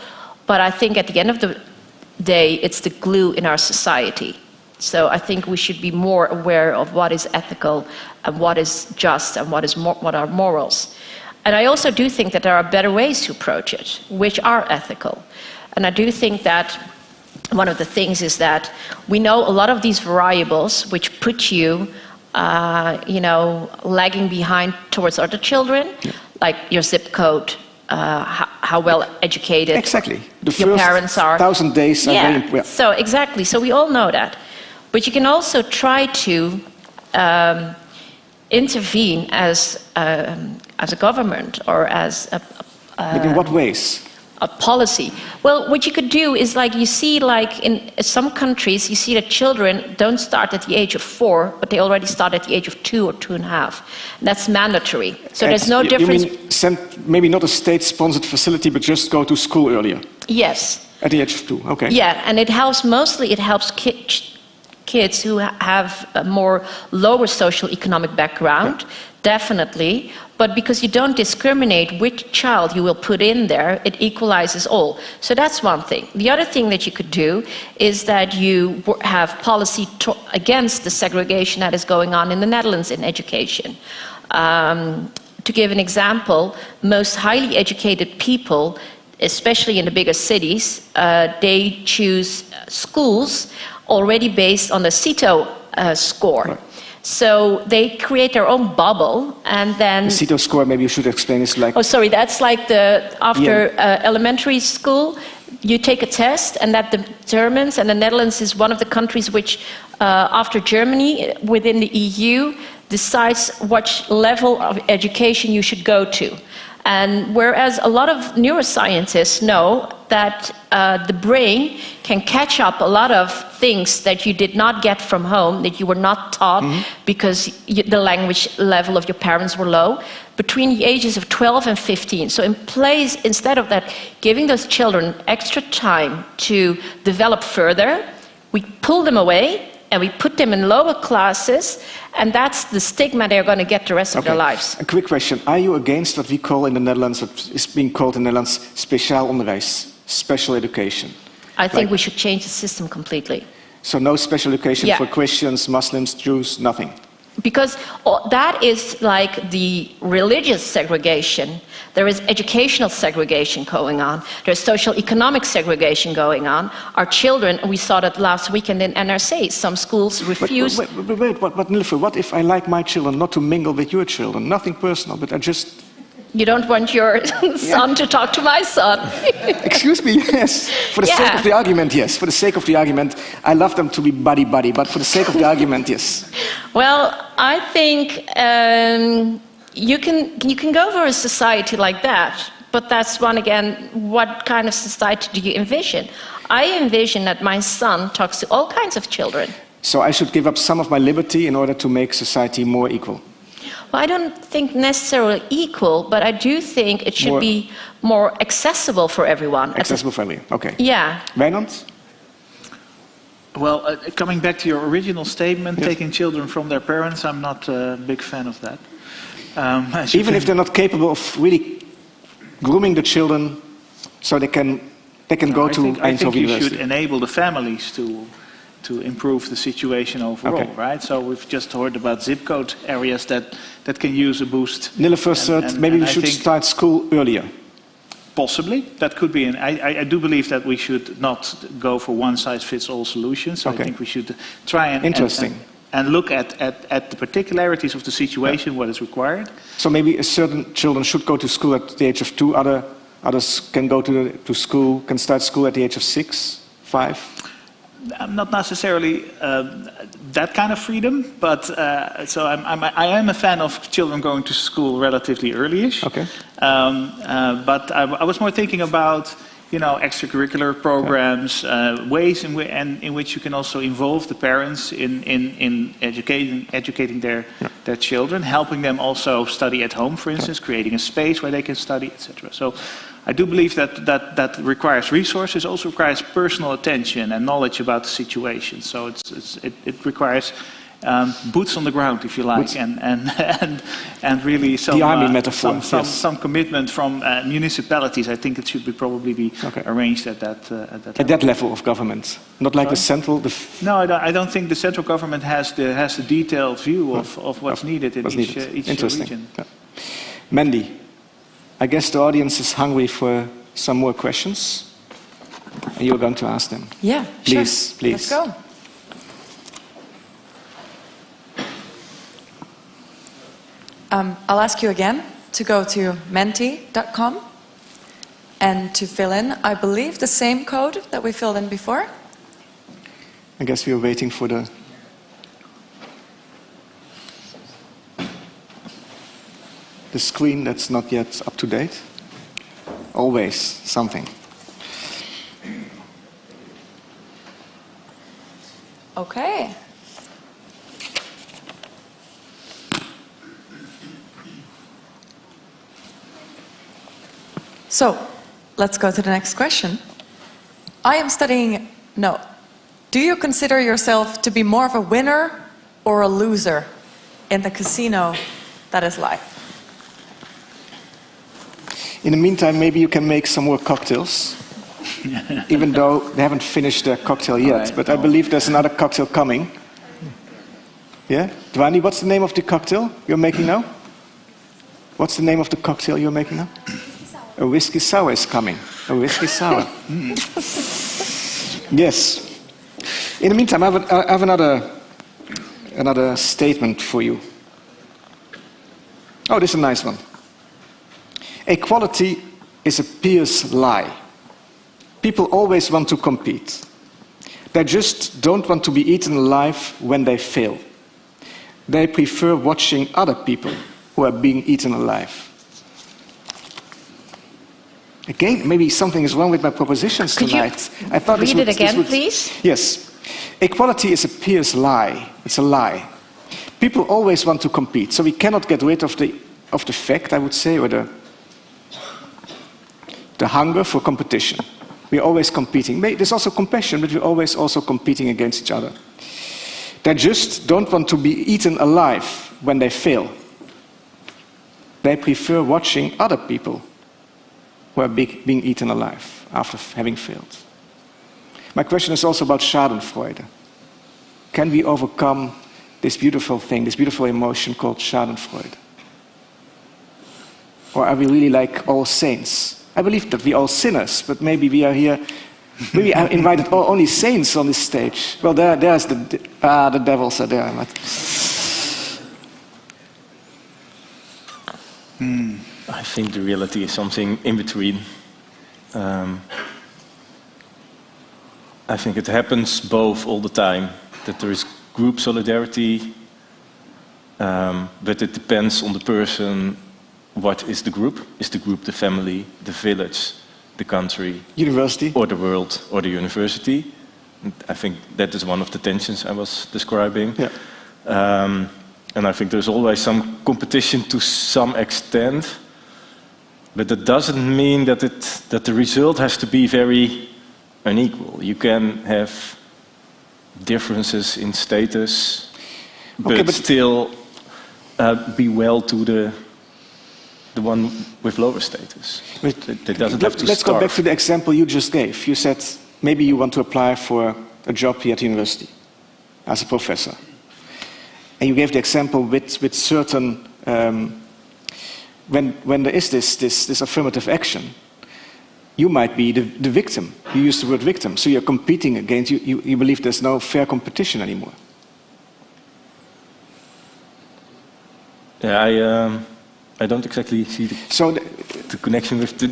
But I think at the end of the day, it's the glue in our society. So I think we should be more aware of what is ethical and what is just and what are morals. And I also do think that there are better ways to approach it, which are ethical. And I do think that one of the things is that we know a lot of these variables which put you, lagging behind towards other children, like your zip code, how well educated exactly. Your parents are. 1,000 days are very important. So exactly. So we all know that. But you can also try to intervene as a government or as but in what ways? A policy. Well, what you could do is you see in some countries, you see that children don't start at the age of 4, but they already start at the age of 2 or 2.5. That's mandatory. So there's no difference. You mean send maybe not a state-sponsored facility, but just go to school earlier? Yes. At the age of 2, okay. Yeah, and it helps kids who have a more lower socio-economic background, definitely, but because you don't discriminate which child you will put in there, it equalizes all. So that's one thing. The other thing that you could do is that you have policy against the segregation that is going on in the Netherlands in education. To give an example, most highly educated people, especially in the bigger cities, they choose schools already based on the CITO score. Right. So they create their own bubble, and then... The CITO score, maybe you should explain, is like... Oh, sorry, that's after elementary school, you take a test, and that determines, and the Netherlands is one of the countries which, after Germany, within the EU, decides what level of education you should go to. And whereas a lot of neuroscientists know that the brain can catch up a lot of things that you did not get from home, that you were not taught because the language level of your parents were low, between the ages of 12 and 15. So instead of that, giving those children extra time to develop further, we pull them away and we put them in lower classes, and that's the stigma they're going to get the rest of their lives. A quick question. Are you against what we call in the Netherlands, what is being called in the Netherlands, speciaal onderwijs, special education? I think we should change the system completely. So no special education Yeah. for Christians, Muslims, Jews, nothing? Because that is like the religious segregation. There is educational segregation going on. There's social economic segregation going on. Our children, we saw that last weekend in NRC, some schools refuse... But Nilüfer, what if I like my children not to mingle with your children? Nothing personal, but I just... You don't want your son to talk to my son. Excuse me, yes. For the sake of the argument, yes. For the sake of the argument, I love them to be buddy-buddy, but for the sake of the argument, yes. Well, I think you can go for a society like that, but that's one again, what kind of society do you envision? I envision that my son talks to all kinds of children. So I should give up some of my liberty in order to make society more equal? Well, I don't think necessarily equal, but I do think it should be more accessible for everyone. Accessible for everyone, okay. Yeah. Wijnand? Well, coming back to your original statement, taking children from their parents, I'm not a big fan of that. Even if they're not capable of really grooming the children so they can go to Eindhoven I think you University. should enable the families to improve the situation overall, right? So we've just heard about zip code areas that can use a boost. Nilüfer said maybe we should start school earlier. Possibly, that could be. I do believe that we should not go for one-size-fits-all solutions. So I think we should try and look at the particularities of the situation, what is required. So maybe certain children should go to school at the age of 2, others can go to school, can start school at the age of 6, 5? I'm not necessarily that kind of freedom, but so I am a fan of children going to school relatively early-ish. Okay. But I was more thinking about, extracurricular programs, ways in which you can also involve the parents in educating their children, helping them also study at home, for instance, creating a space where they can study, etc. So I do believe that requires resources, also requires personal attention and knowledge about the situation. So it requires boots on the ground, if you like, and really some the army metaphor. Some commitment from municipalities. I think it should be probably be arranged at that level of government, not like the central. No, I don't think the central government has the detailed view of what's needed in each region. Yeah. Mandy, I guess the audience is hungry for some more questions, and you're going to ask them. Yeah, please, sure. please. Let's go. I'll ask you again to go to menti.com and to fill in, I believe, the same code that we filled in before. I guess we are waiting for the screen that's not yet up to date. Always something. Okay. So, let's go to the next question. Do you consider yourself to be more of a winner or a loser in the casino that is life? In the meantime, maybe you can make some more cocktails. Even though they haven't finished their cocktail yet, but I believe there's another cocktail coming. Yeah? Dwani, what's the name of the cocktail you're making now? What's the name of the cocktail you're making now? A whiskey sour is coming. A whiskey sour. Yes. In the meantime, I have another statement for you. Oh, this is a nice one. Equality is a pious lie. People always want to compete. They just don't want to be eaten alive when they fail. They prefer watching other people who are being eaten alive. Again, maybe something is wrong with my propositions tonight. I thought read it again, please? Yes. Equality is a pious lie. It's a lie. People always want to compete, so we cannot get rid of the fact, I would say, or the hunger for competition. We're always competing. There's also compassion, but we're always also competing against each other. They just don't want to be eaten alive when they fail. They prefer watching other people who are being eaten alive after having failed. My question is also about schadenfreude. Can we overcome this beautiful thing, this beautiful emotion called schadenfreude? Or are we really like all saints? I believe that we are all sinners, but maybe we are here. Maybe I invited only saints on this stage. Well, there's the devils are there. But I think the reality is something in between. I think it happens both all the time, that there is group solidarity, but it depends on the person. What is the group? Is the group the family, the village, the country, university, or the world, or the university? And I think that is one of the tensions I was describing. Yeah. And I think there's always some competition to some extent, but that doesn't mean that the result has to be very unequal. You can have differences in status, but still be well to the one with lower status. That doesn't have to Let's go starve. back to the example you just gave. You said maybe you want to apply for a job here at university as a professor. And you gave the example with certain, when there is this affirmative action, you might be the victim. You use the word victim, so you're competing against, you believe there's no fair competition anymore. Yeah, I don't exactly see the connection with the...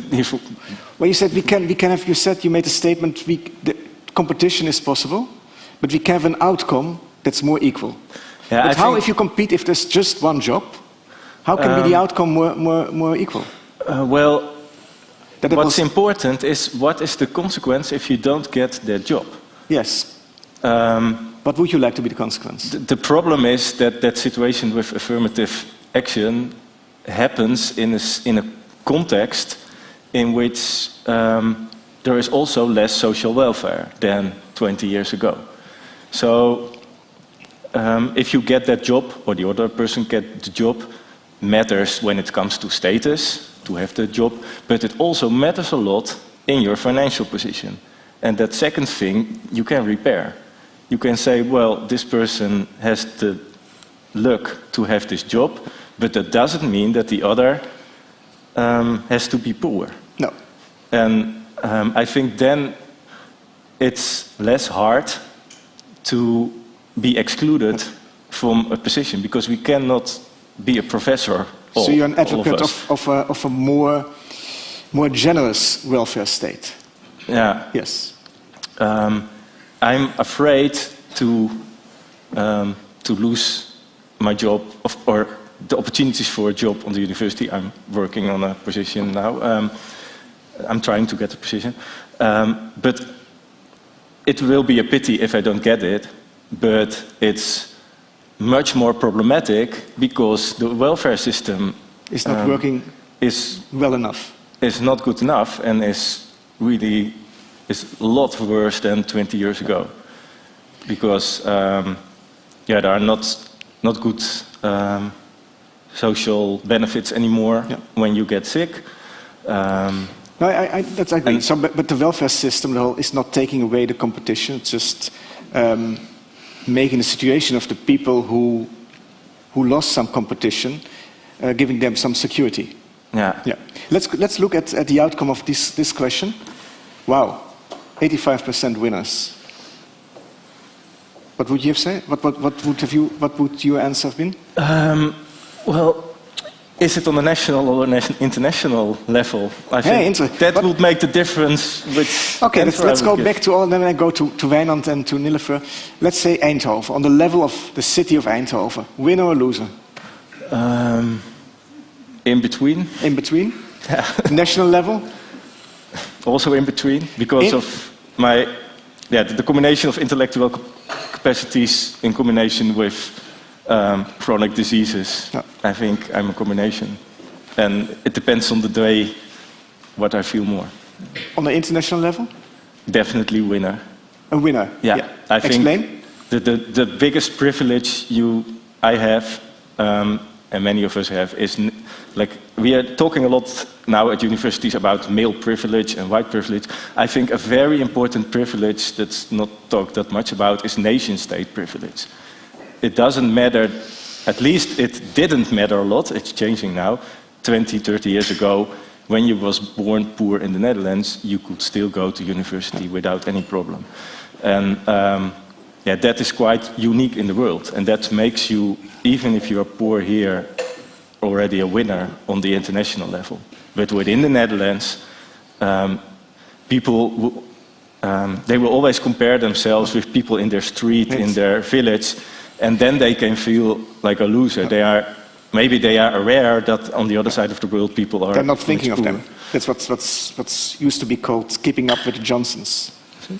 Well, you said we can have. You said you made a statement. The competition is possible, but we can have an outcome that's more equal. Yeah, but how, if you compete, if there's just one job, how can be the outcome more equal? Well, what's important is what is the consequence if you don't get that job? Yes. What would you like to be the consequence? The problem is that situation with affirmative action happens in a context in which there is also less social welfare than 20 years ago. So if you get that job or the other person get the job, matters when it comes to status, to have the job, but it also matters a lot in your financial position. And that second thing you can repair. You can say, well, this person has the luck to have this job, but that doesn't mean that the other has to be poor. No. And I think then it's less hard to be excluded from a position, because we cannot be a professor. So you're an advocate of a more generous welfare state. Yeah. Yes. I'm afraid to lose my job or the opportunities for a job on the university. I'm working on a position now. I'm trying to get a position. But it will be a pity if I don't get it. But it's much more problematic because the welfare system is not working well enough. Is not good enough and is a lot worse than 20 years ago. Because there are not good social benefits anymore when you get sick. No, that's I agree. But the welfare system is not taking away the competition. It's just making the situation of the people who lost some competition, giving them some security. Yeah. Let's look at the outcome of this question. Wow, 85% winners. What would you have said? What would your answer have been? Well, is it on a national or an international level? I think that would make the difference. Okay, let's go back to all, and then I go to Wijnand and to Nilüfer. Let's say Eindhoven, on the level of the city of Eindhoven. Winner or loser? In between. In between? National level? Also in between, because of the combination of intellectual capacities in combination with chronic diseases. I think I'm a combination. And it depends on the day what I feel more. On the international level? Definitely winner. A winner? Yeah. I think, explain? the biggest privilege I have, and many of us have, is like we are talking a lot now at universities about male privilege and white privilege. I think a very important privilege that's not talked that much about is nation-state privilege. It doesn't matter, at least it didn't matter a lot, it's changing now. 20, 30 years ago, when you was born poor in the Netherlands, you could still go to university without any problem. And that is quite unique in the world. And that makes you, even if you are poor here, already a winner on the international level. But within the Netherlands, people, they will always compare themselves with people in their street, in their village, and then they can feel like a loser. Maybe they are aware that on the other side of the world people are... They're not thinking of them. That's what's used to be called keeping up with the Johnsons.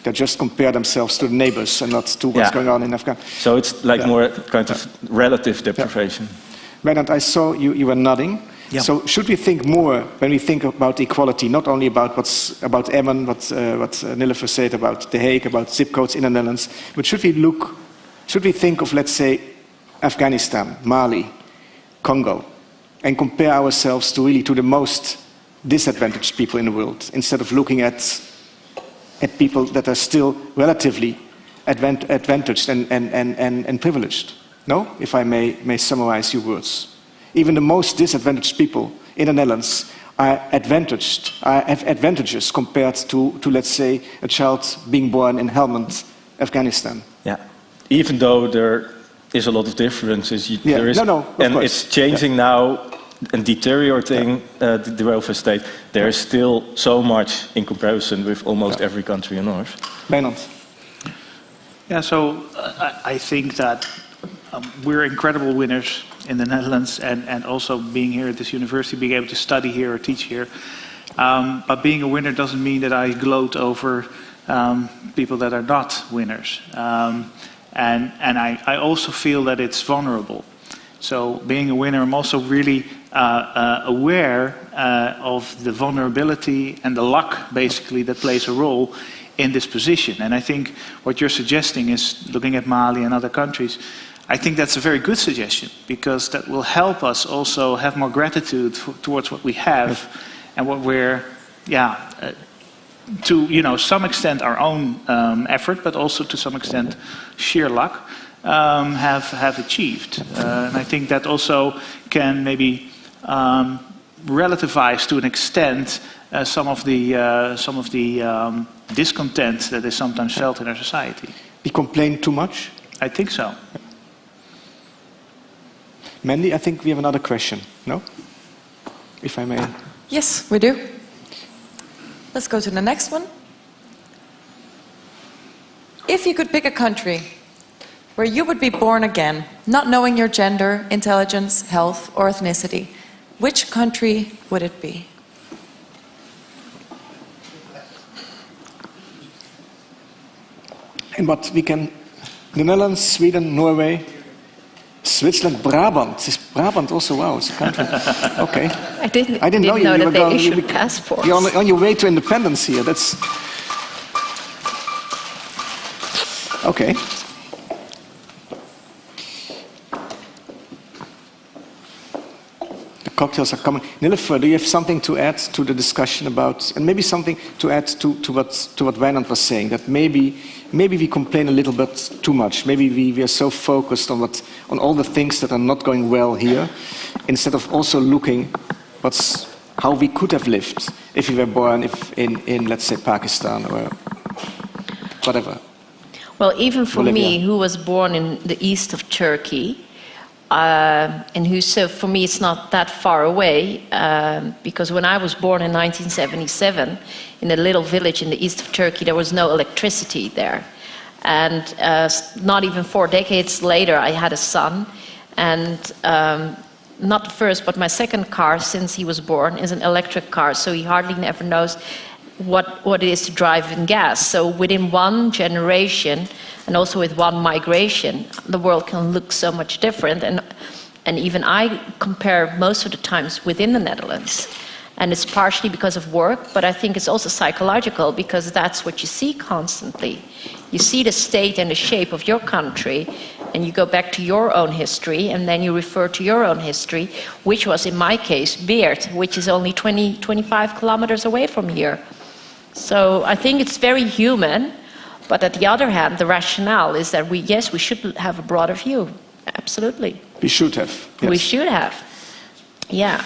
They just compare themselves to the neighbors and not to what's going on in Afghanistan. So it's like more kind of relative deprivation. Wijnand, I saw you were nodding. Yeah. So should we think more when we think about equality, not only about what's about Emmen, what Nilüfer said about The Hague, about zip codes in the Netherlands, but should we think of, let's say, Afghanistan, Mali, Congo, and compare ourselves to the most disadvantaged people in the world, instead of looking at people that are still relatively advantaged and privileged? No? If I may summarize your words. Even the most disadvantaged people in the Netherlands have advantages compared to, let's say, a child being born in Helmand, Afghanistan. Yeah. Even though there is a lot of differences, there is, of and course. it's changing now and deteriorating the welfare state. There is still so much in comparison with almost every country on earth. Wijnand. Yeah, so I think that we're incredible winners in the Netherlands, and also being here at this university, being able to study here or teach here. But being a winner doesn't mean that I gloat over people that are not winners. And I also feel that it's vulnerable. So being a winner, I'm also really aware of the vulnerability and the luck, basically, that plays a role in this position. And I think what you're suggesting is, looking at Mali and other countries, I think that's a very good suggestion, because that will help us also have more gratitude towards what we have and what we're, to some extent our own effort, but also to some extent sheer luck, have achieved. And I think that also can maybe relativize to an extent some of the discontent that is sometimes felt in our society. We complain too much? I think so. Mandy, I think we have another question, no? If I may. Yes, we do. Let's go to the next one. If you could pick a country where you would be born again, not knowing your gender, intelligence, health, or ethnicity, which country would it be? And what we can, the Netherlands, Sweden, Norway, Switzerland, Brabant. Is Brabant also, wow, it's a country. Okay. I didn't know know you that were they going, issued passports. You're on your way to independence here. That's okay. The cocktails are coming. Nilüfer, do you have something to add to the discussion about, and maybe something to add to what Wijnand was saying, that maybe we complain a little bit too much. Maybe we are so focused on all the things that are not going well here, instead of also looking how we could have lived if we were born in let's say Pakistan or whatever. Well, even for Bolivia. me, who was born in the east of Turkey, and so for me it's not that far away, because when I was born in 1977 in a little village in the east of Turkey, there was no electricity there, and not even 4 decades later I had a son, and not the first but my second car since he was born is an electric car, so he hardly never knows what it is to drive in gas. So within one generation, and also with one migration, the world can look so much different. And even I compare most of the times within the Netherlands. And it's partially because of work, but I think it's also psychological because that's what you see constantly. You see the state and the shape of your country, and you go back to your own history, and then you refer to your own history, which was, in my case, Weert, which is only 25 kilometers away from here. So I think it's very human, but at the other hand, the rationale is that we should have a broader view. Absolutely. We should have. Yes. We should have. Yeah.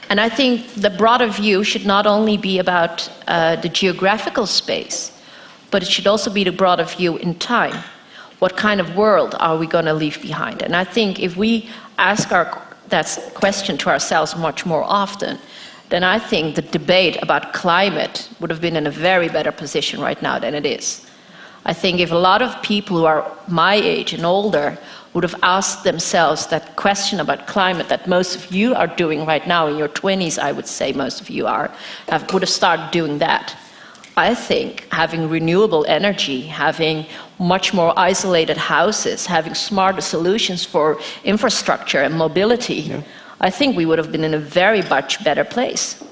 And I think the broader view should not only be about the geographical space, but it should also be the broader view in time. What kind of world are we going to leave behind? And I think if we ask that question to ourselves much more often, then I think the debate about climate would have been in a very better position right now than it is. I think if a lot of people who are my age and older would have asked themselves that question about climate that most of you are doing right now in your 20s, I would say most of you would have started doing that. I think having renewable energy, having much more isolated houses, having smarter solutions for infrastructure and mobility, I think we would have been in a very much better place.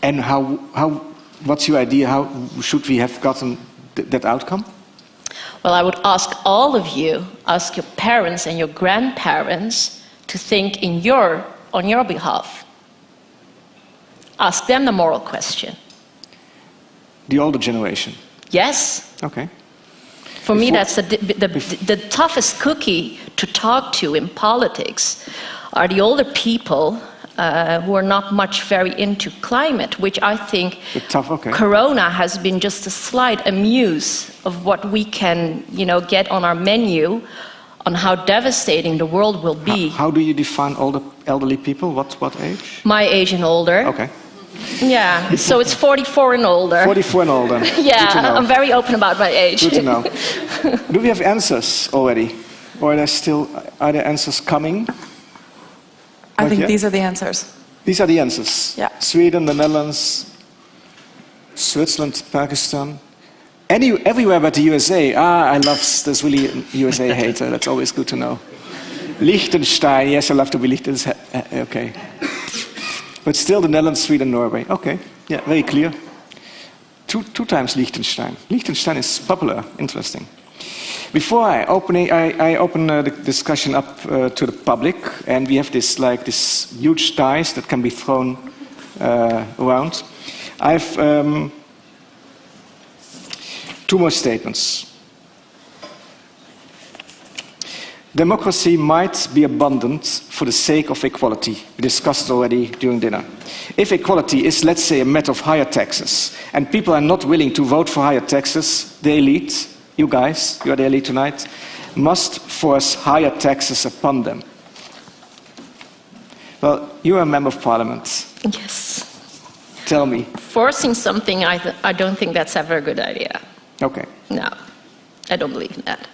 And what's your idea? How should we have gotten that outcome? Well, I would ask all of you, ask your parents and your grandparents to think on your behalf. Ask them the moral question. The older generation? Yes. Okay. For me, that's the toughest cookie to talk to in politics are the older people who are not much very into climate, which I think Corona has been just a slight amuse of what we can, get on our menu on how devastating the world will be. How do you define elderly people? What age? My age and older. Okay. Yeah, so it's 44 and older. 44 and older. Yeah, I'm very open about my age. Good to know. Do we have answers already? Or are there answers coming? I think these are the answers. These are the answers. Yeah. Sweden, the Netherlands, Switzerland, Pakistan. Everywhere but the USA. I love this really USA hater. That's always good to know. Liechtenstein. Yes, I love to be Liechtenstein. Okay. But still the Netherlands, Sweden, Norway. Okay. Yeah, very clear. Two times Liechtenstein. Liechtenstein is popular. Interesting. Before I open the discussion up to the public, and we have this huge dice that can be thrown around. I have two more statements. Democracy might be abundant for the sake of equality. We discussed it already during dinner. If equality is, let's say, a matter of higher taxes, and people are not willing to vote for higher taxes, the elite, you guys, you are the elite tonight, must force higher taxes upon them. Well, you are a member of parliament. Yes. Tell me. Forcing something, I don't think that's ever a good idea. Okay. No, I don't believe in that.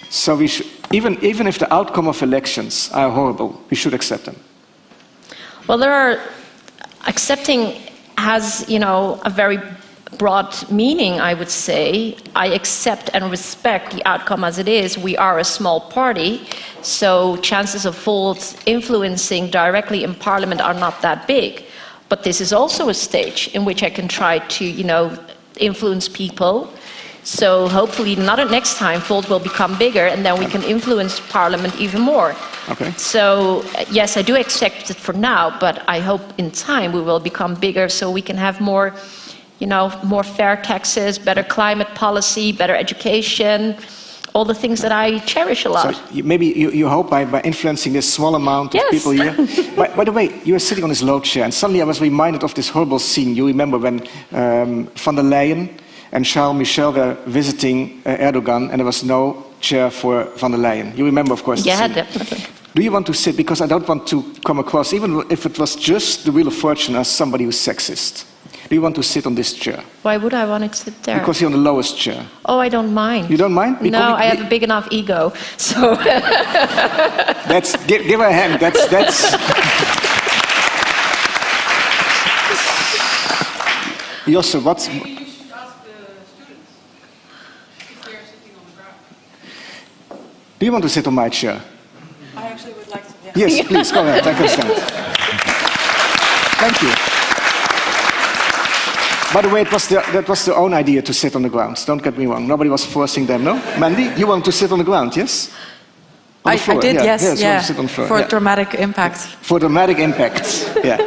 So we should, even if the outcome of elections are horrible, we should accept them. Well, accepting has, a very broad meaning, I would say. I accept and respect the outcome as it is. We are a small party, so chances of Volt influencing directly in Parliament are not that big. But this is also a stage in which I can try to, influence people. So hopefully next time Volt will become bigger and then we can influence Parliament even more. Okay. So yes, I do accept it for now, but I hope in time we will become bigger so we can have more, more fair taxes, better climate policy, better education, all the things that I cherish a lot. So maybe you hope by influencing this small amount of people here. By the way, you were sitting on this low chair and suddenly I was reminded of this horrible scene. You remember when van der Leyen and Charles Michel were visiting Erdogan and there was no chair for van der Leyen. You remember, of course, Yeah, the scene. definitely. Do you want to sit? Because I don't want to come across, even if it was just the Wheel of Fortune, as somebody who's sexist. Do you want to sit on this chair? Why would I want to sit there? Because you're on the lowest chair. Oh, I don't mind. You don't mind? No, I have a big enough ego, so... Give her a hand. That's... Josse, what's... Maybe you should ask the students if they're sitting on the ground. Do you want to sit on my chair? I actually would like to, Yes, please, go ahead. I can stand. Thank you. By the way, that was their own idea to sit on the ground. Don't get me wrong. Nobody was forcing them, no? Mandy, you want to sit on the ground, yes? On the I floor, did, yeah. yes, Yes, you yeah, want to sit on the floor, for yeah. dramatic impact. For dramatic impact, yeah.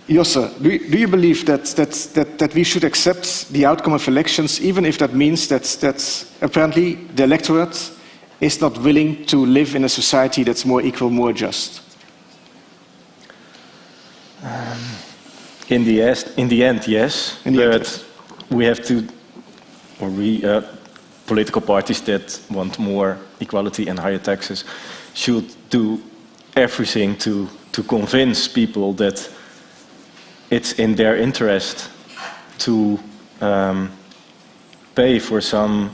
Josse, do you believe that we should accept the outcome of elections, even if that means that apparently the electorate is not willing to live in a society that's more equal, more just? In the end, yes. But we have to, political parties that want more equality and higher taxes should do everything to convince people that it's in their interest to pay for some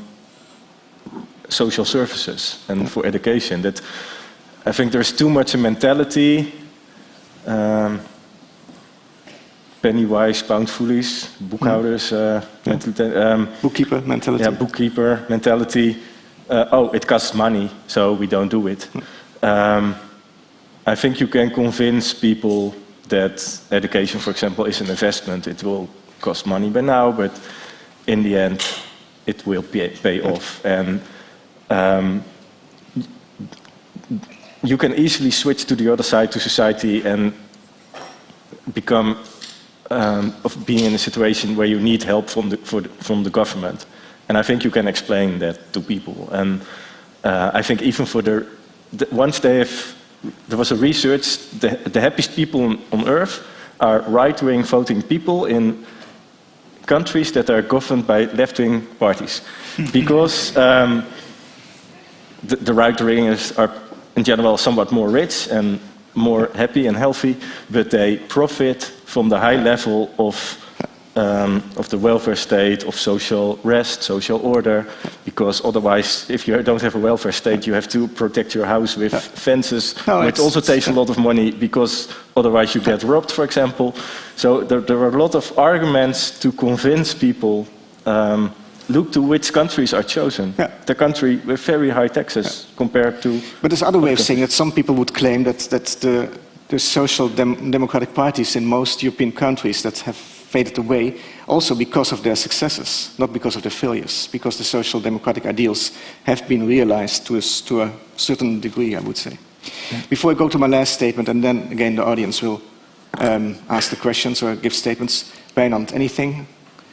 social services and for education. That I think there's too much a mentality, penny wise, pound foolish, boekhouders mentality. Bookkeeper mentality. Yeah, bookkeeper mentality. It costs money, so we don't do it. I think you can convince people that education, for example, is an investment. It will cost money by now, but in the end, it will pay off. And you can easily switch to the other side, to society, and become of being in a situation where you need help from the government. And I think you can explain that to people. And I think even for once there was a research, the happiest people on earth are right-wing voting people in countries that are governed by left-wing parties. Because the right-wingers are in general somewhat more rich and more happy and healthy, but they profit from the high level of the welfare state, of social rest, social order, because otherwise, if you don't have a welfare state, you have to protect your house with fences, which also takes a lot of money, because otherwise you get robbed, for example. So there are a lot of arguments to convince people, look to which countries are chosen. Yeah. The country with very high taxes compared to... But there's other way of saying it. Some people would claim that the social democratic parties in most European countries that have faded away, also because of their successes, not because of their failures, because the social democratic ideals have been realized to a certain degree, I would say. Yeah. Before I go to my last statement, and then again the audience will ask the questions or give statements. Wijnand, anything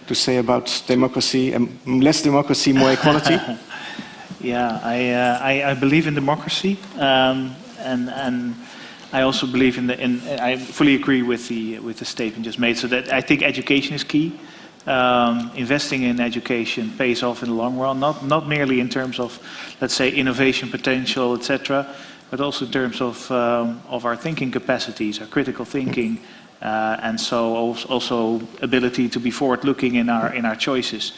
to say about democracy, less democracy, more equality? Yeah, I believe in democracy, and I also believe I fully agree with the statement just made. So that I think education is key. Investing in education pays off in the long run, not merely in terms of, let's say, innovation potential, etc., but also in terms of our thinking capacities, our critical thinking, and so also ability to be forward-looking in our choices.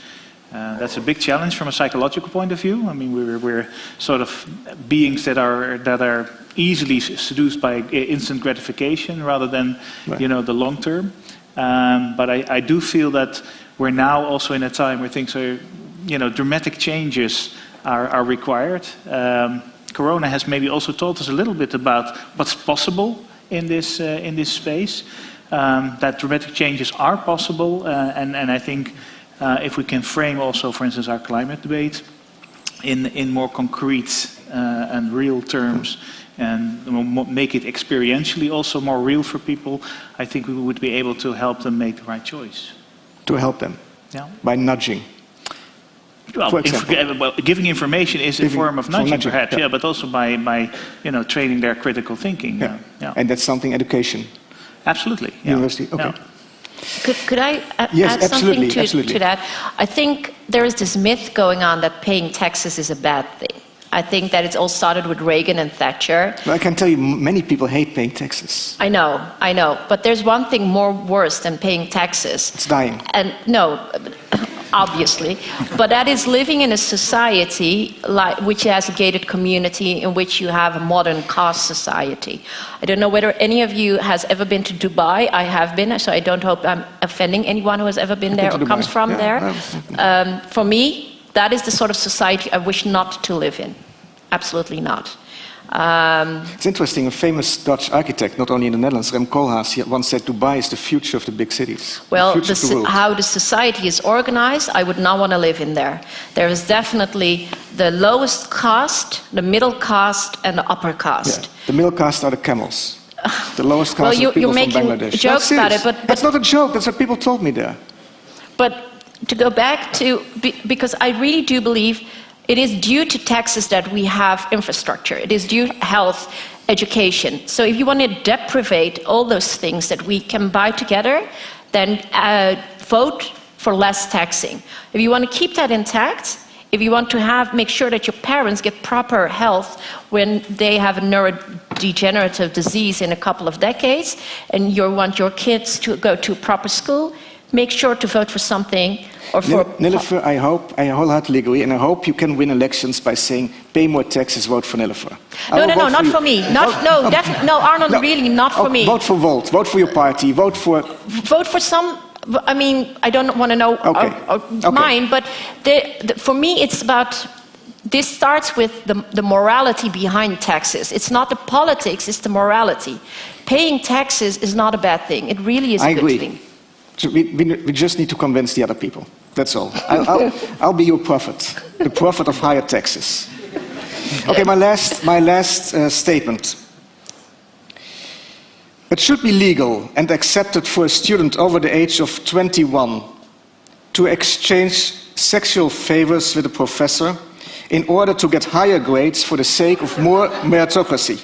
That's a big challenge from a psychological point of view. I mean, we're sort of beings that are easily seduced by instant gratification rather than, the long term. But I do feel that we're now also in a time where things are, dramatic changes are required. Corona has maybe also taught us a little bit about what's possible in this space. That dramatic changes are possible, and I think. If we can frame also, for instance, our climate debate in more concrete and real terms and make it experientially also more real for people, I think we would be able to help them make the right choice. To help them? Yeah. By nudging? Well, giving information is a form of nudging perhaps, but also by training their critical thinking. Yeah. And that's something education? Absolutely. Yeah. University, okay. Yeah. Could I add something to that? I think there is this myth going on that paying taxes is a bad thing. I think that it all started with Reagan and Thatcher. Well, I can tell you many people hate paying taxes. I know. But there's one thing more worse than paying taxes. It's dying. And no, obviously. But that is living in a society which has a gated community in which you have a modern caste society. I don't know whether any of you has ever been to Dubai. I have been, so I don't hope I'm offending anyone who has ever been there or comes from there. For me, that is the sort of society I wish not to live in. Absolutely not. It's interesting, a famous Dutch architect, not only in the Netherlands, Rem Koolhaas, he once said Dubai is the future of the big cities. Well, the future of the world. how the society is organized, I would not want to live in there. There is definitely the lowest caste, the middle caste, and the upper caste. Yeah. The middle caste are the camels. The lowest caste Well, are people you're from making Bangladesh. jokes No, about it, serious. but That's not a joke, that's what people told me there. But to go back to, because I really do believe it is due to taxes that we have infrastructure. It is due to health, education. So if you want to deprivate all those things that we can buy together, then vote for less taxing. If you want to keep that intact, if you want to make sure that your parents get proper health when they have a neurodegenerative disease in a couple of decades, and you want your kids to go to proper school, make sure to vote for something or for... Nilüfer, I wholeheartedly agree, and I hope you can win elections by saying, pay more taxes, vote for Nilüfer. No, not for me. No, Arnon, really, not for me. Vote for Volt, vote for your party, vote for... Vote for some... I mean, I don't want to know mine, but for me it's about... This starts with the morality behind taxes. It's not the politics, it's the morality. Paying taxes is not a bad thing. It really is a good thing. So we just need to convince the other people. That's all. I'll be your prophet, the prophet of higher taxes. Okay, my last statement. It should be legal and accepted for a student over the age of 21 to exchange sexual favors with a professor in order to get higher grades for the sake of more meritocracy.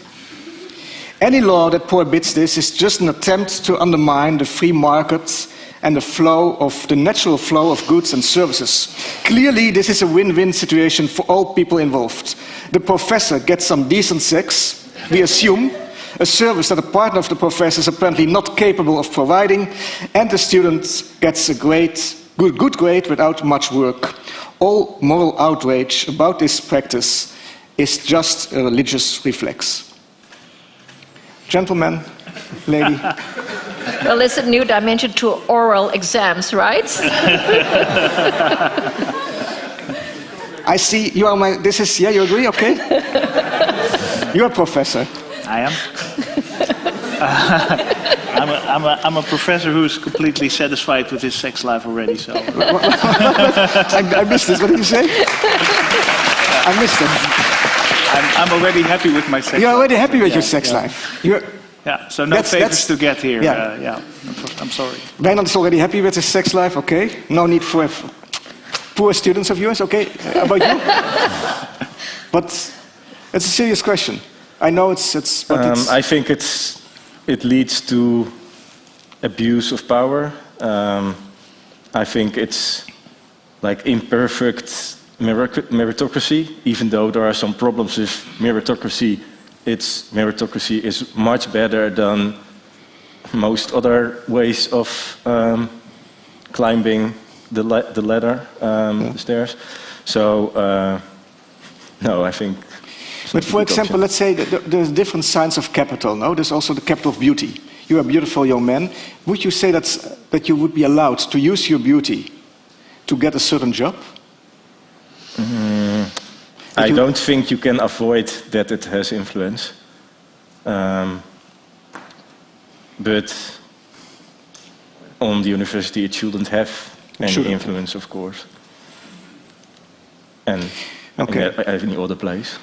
Any law that prohibits this is just an attempt to undermine the free market and the natural flow of goods and services. Clearly, this is a win-win situation for all people involved. The professor gets some decent sex, we assume, a service that a partner of the professor is apparently not capable of providing, and the student gets a good grade without much work. All moral outrage about this practice is just a religious reflex. Gentlemen, lady. Well, it's a new dimension to oral exams, right? I see you are you agree, okay? You're a professor. I am. I'm a professor who's completely satisfied with his sex life already, so... I missed this, what did you say? I missed it. I'm already happy with my sex life. You're already happy with your sex life. So no favors to get here. Yeah. I'm sorry. Wijnand is already happy with his sex life, okay? No need for poor students of yours, okay? How about you? But it's a serious question. I know it's I think it leads to abuse of power. I think it's like imperfect meritocracy, even though there are some problems with meritocracy. Meritocracy is much better than most other ways of climbing the ladder, the stairs. So, no, I think... But for example, let's say that there's different signs of capital, no? There's also the capital of beauty. You are a beautiful young man. Would you say that you would be allowed to use your beauty to get a certain job? I don't think you can avoid that it has influence. But on the university it shouldn't have any influence, of course. And in any other place.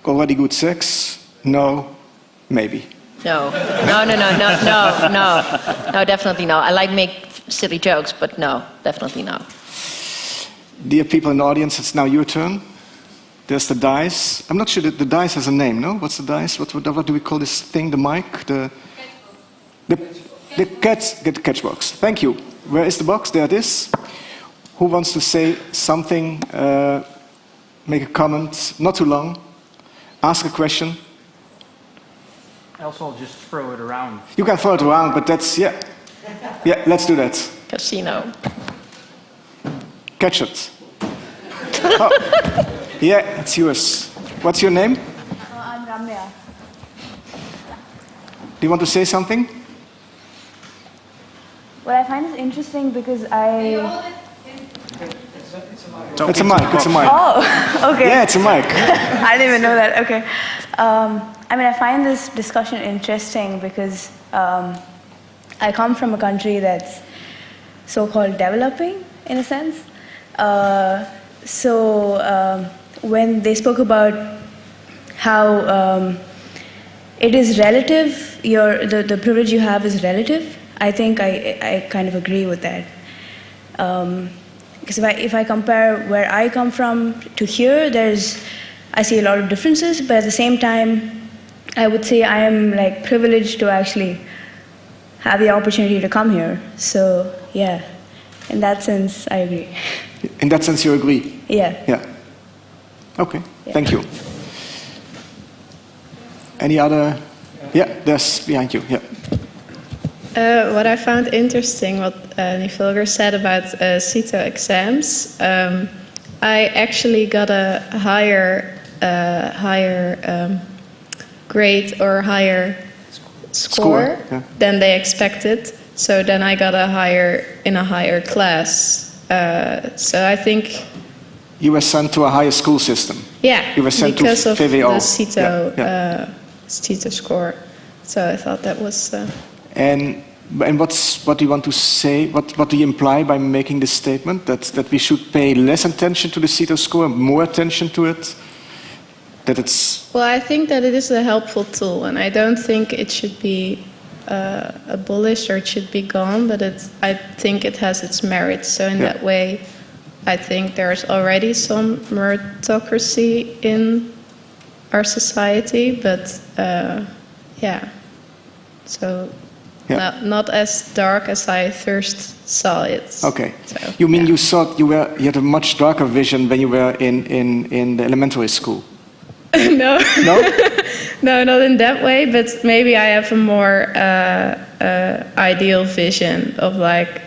Already good sex? No, maybe. No, definitely no. I like make silly jokes, but no, definitely no. Dear people in the audience, it's now your turn. There's the dice. I'm not sure that the dice has a name, no? What's the dice? What do we call this thing? The mic? The catch box. Thank you. Where is the box? There it is. Who wants to say something? Make a comment. Not too long. Ask a question. Else I'll just throw it around. You can throw it around, but that's, yeah, let's do that. Casino. Catch it. Oh. Yeah, it's yours. What's your name? I'm Ramya. Do you want to say something? Well, I find this interesting because I It's a mic, it's a mic. Oh, okay. Yeah, it's a mic. I didn't even know that. Okay. I mean, I find this discussion interesting because I come from a country that's so-called developing, in a sense. When they spoke about how it is relative, the privilege you have is relative, I think I kind of agree with that. Because if I compare where I come from to here, I see a lot of differences, but at the same time, I would say I am like privileged to actually have the opportunity to come here. So yeah, in that sense, I agree. In that sense, you agree? Yeah. Yeah. Okay, Yeah. thank you. Any other? Yeah, there's behind you. Yeah. What I found interesting, what Nivelger said about CITO exams, I actually got a higher grade or higher score than they expected. So then I got in a higher class. So I think You were sent to a higher school system. Yeah, You were sent because to of VWO. the CITO, Yeah. CITO score. So I thought that was. And what do you want to say? What do you imply by making this statement? That we should pay less attention to the CITO score, more attention to it? That it's. Well, I think that it is a helpful tool, and I don't think it should be abolished or it should be gone. But I think it has its merits. So in that way, I think there's already some meritocracy in our society, but so not as dark as I first saw it. Okay. So, You mean you thought you had a much darker vision when you were in the elementary school? No. No? No, not in that way, but maybe I have a more ideal vision of like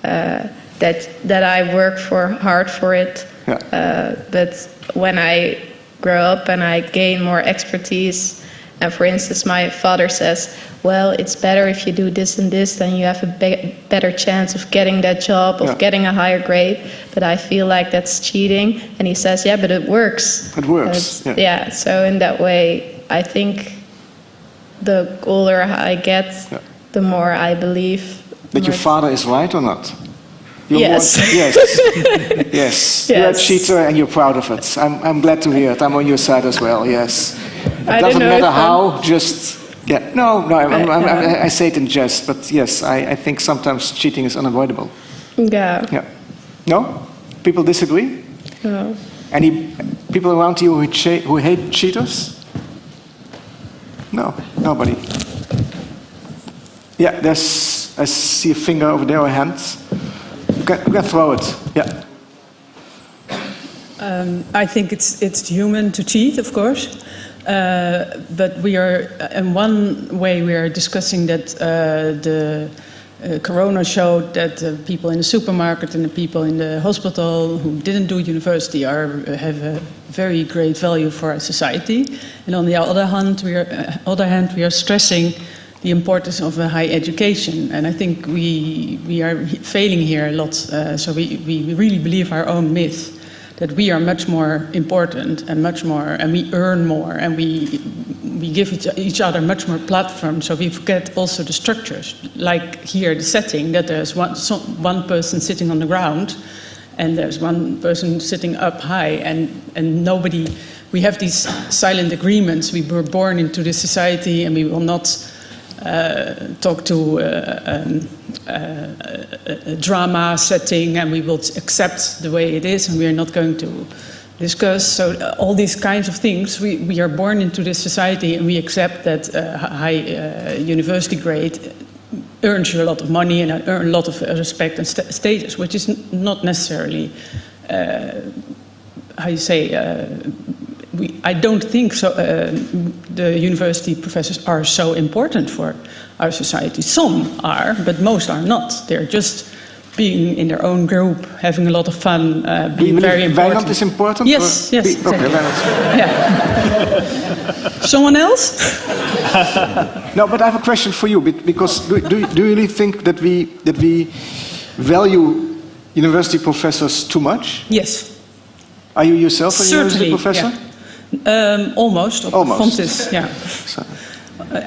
that I work hard for it. Yeah. But when I grow up and I gain more expertise, and for instance, my father says, well, it's better if you do this and this, then you have a better chance of getting that job, of getting a higher grade. But I feel like that's cheating. And he says, yeah, but it works. It works. Yeah, so in that way, I think the older I get, the more I believe. That your father is right or not? Yes. Yes. Yes. You're a cheater and you're proud of it. I'm glad to hear it. I'm on your side as well, yes. It doesn't matter how, just... Yeah, no, I say it in jest, but yes, I think sometimes cheating is unavoidable. Yeah. Yeah. No? People disagree? No. Any people around you who hate cheaters? No, nobody. Yeah, I see a finger over there, or a hand. You can throw it, yeah. I think it's human to cheat, of course. But we are, in one way, we are discussing that the Corona showed that the people in the supermarket and the people in the hospital who didn't do university have a very great value for our society. And on the other hand, we are stressing the importance of a high education. And I think we are failing here a lot. So we really believe our own myth that we are much more important and much more, and we earn more, and we give each other much more platform. So we forget also the structures, like here the setting, that there's one person sitting on the ground, and there's one person sitting up high, and nobody. We have these silent agreements. We were born into this society, and we will not talk to a drama setting, and we will accept the way it is, and we are not going to discuss. So all these kinds of things, we are born into this society, and we accept that high university grade earns you a lot of money and earn a lot of respect and status, which is not necessarily, how you say, I don't think so. The university professors are so important for our society. Some are, but most are not. They're just being in their own group, having a lot of fun, being very important. Wijnand is important? Yes, yes. Okay, Wijnand. Yeah. Someone else? No, but I have a question for you, because do you really think that we value university professors too much? Yes. Are you yourself a university Certainly, professor? yeah. Almost. Almost. Fontes, yeah.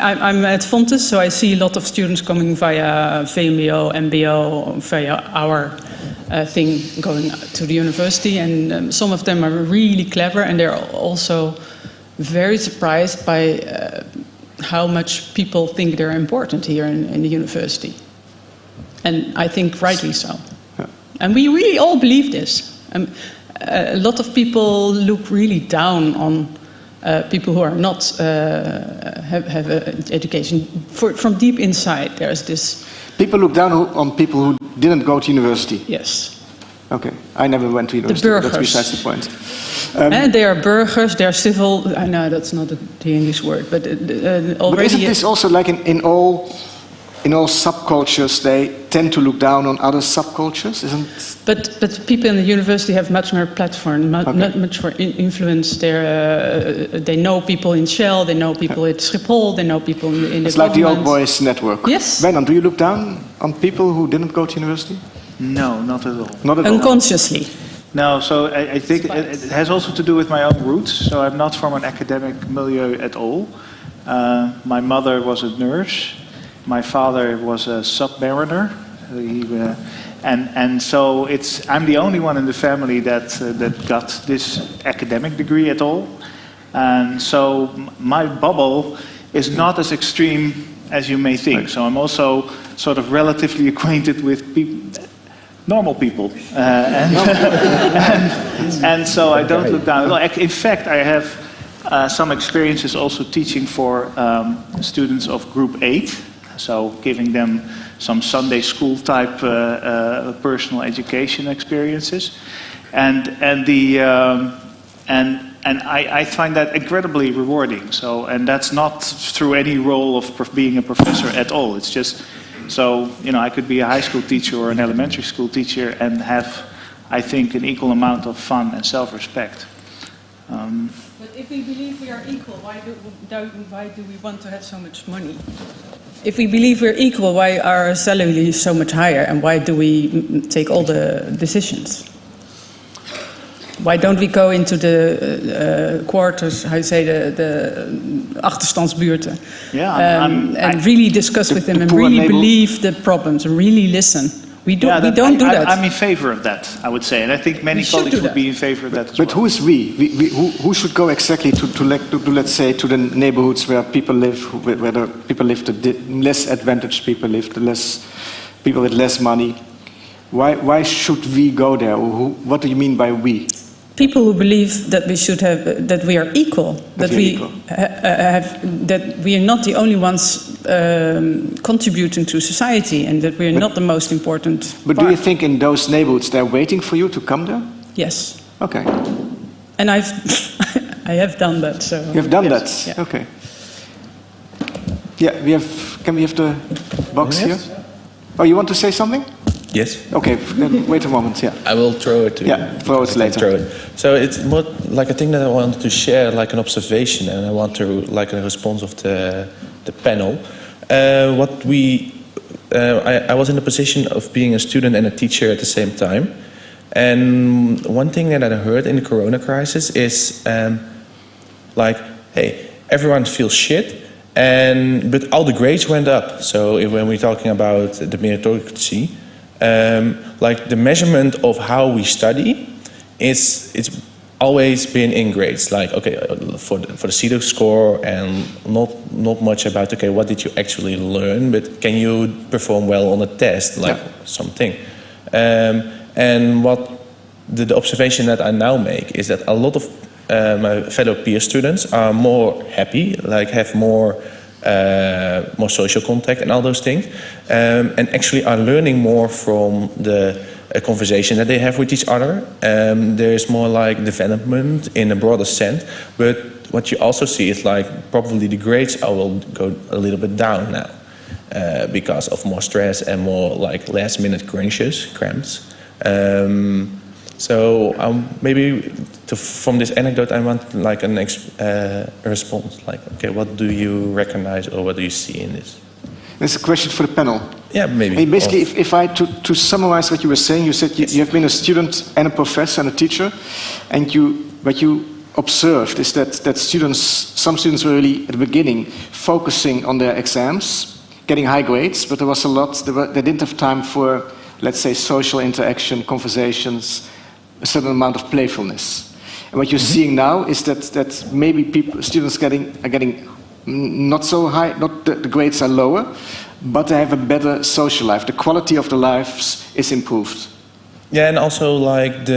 I'm at Fontes, so I see a lot of students coming via VMBO, MBO, via our thing going to the university, and some of them are really clever, and they're also very surprised by how much people think they're important here in the university. And I think rightly so. Yeah. And we really all believe this. A lot of people look really down on people who are not have an education. From deep inside, there's this. People look down on people who didn't go to university. Yes. Okay, I never went to university. The burgers. That's besides the point. And they are burgers. They are civil. I know that's not the English word, but already. But isn't this also like in all subcultures? They tend to look down on other subcultures, isn't? But people in the university have much more platform, not much more influence. They know people in Shell, they know people at Schiphol, they know people in the It's like the old boys network. Yes. Wijnand, do you look down on people who didn't go to university? No, not at all. Not at all. Unconsciously. No, so I think it has also to do with my own roots. So I'm not from an academic milieu at all. My mother was a nurse. My father was a submariner. And so I'm the only one in the family that got this academic degree at all. And so my bubble is not as extreme as you may think. So I'm also sort of relatively acquainted with normal people. And so I don't look down at all. In fact, I have some experiences also teaching for students of Group 8. So giving them some Sunday school type personal education experiences, and I find that incredibly rewarding. So, and that's not through any role of being a professor at all. It's just so I could be a high school teacher or an elementary school teacher and have, I think, an equal amount of fun and self-respect. But if we believe we are equal, why do we want to have so much money? If we believe we're equal, why are our salaries so much higher, and why do we take all the decisions? Why don't we go into the quarters, how you say, the achterstandsbuurten, and really discuss with them and really believe the problems and really listen? We don't do that. I'm in favor of that, I would say, and I think many colleagues would be in favor of that as well. But who is we? Who should go exactly to let's say, to the neighborhoods where people live, where the people live, the less advantaged people live, the less people with less money? Why should we go there? What do you mean by we? People who believe that we should have, that we are equal, that we that we are not the only ones contributing to society, and that we are not the most important. But do you think in those neighborhoods they're waiting for you to come there? Yes. Okay. And I have done that. So you have done that. Yeah. Okay. Yeah, Can we have the box here? Oh, you want to say something? Yes. Okay, then wait a moment, yeah. I will throw it to you. Yeah, throw it later. Throw it. So it's more like a thing that I wanted to share, like an observation, and I want to, like a response of the panel. I was in the position of being a student and a teacher at the same time. And one thing that I heard in the corona crisis is like, hey, everyone feels shit, but all the grades went up. So when we're talking about the meritocracy, like the measurement of how we study, it's always been in grades. Like, okay, for the CEDO score, and not much about, okay, what did you actually learn, but can you perform well on a test, like something. And what the observation that I now make is that a lot of my fellow peer students are more happy, like have more social contact and all those things, and actually are learning more from the conversation that they have with each other. There is more like development in a broader sense, but what you also see is like probably the grades will go a little bit down now because of more stress and more like last minute cramps. So maybe from this anecdote, I want like a response. Like, okay, what do you recognize or what do you see in this? It's a question for the panel. Yeah, maybe. I mean, basically, if I to summarize what you were saying, you said you have been a student and a professor and a teacher, and what you observed is that some students were really at the beginning focusing on their exams, getting high grades, but there was a lot they didn't have time for, let's say, social interaction, conversations, a certain amount of playfulness. And what you're seeing now is that maybe students are getting not so high, not the grades are lower, but they have a better social life. The quality of their lives is improved. Yeah, and also like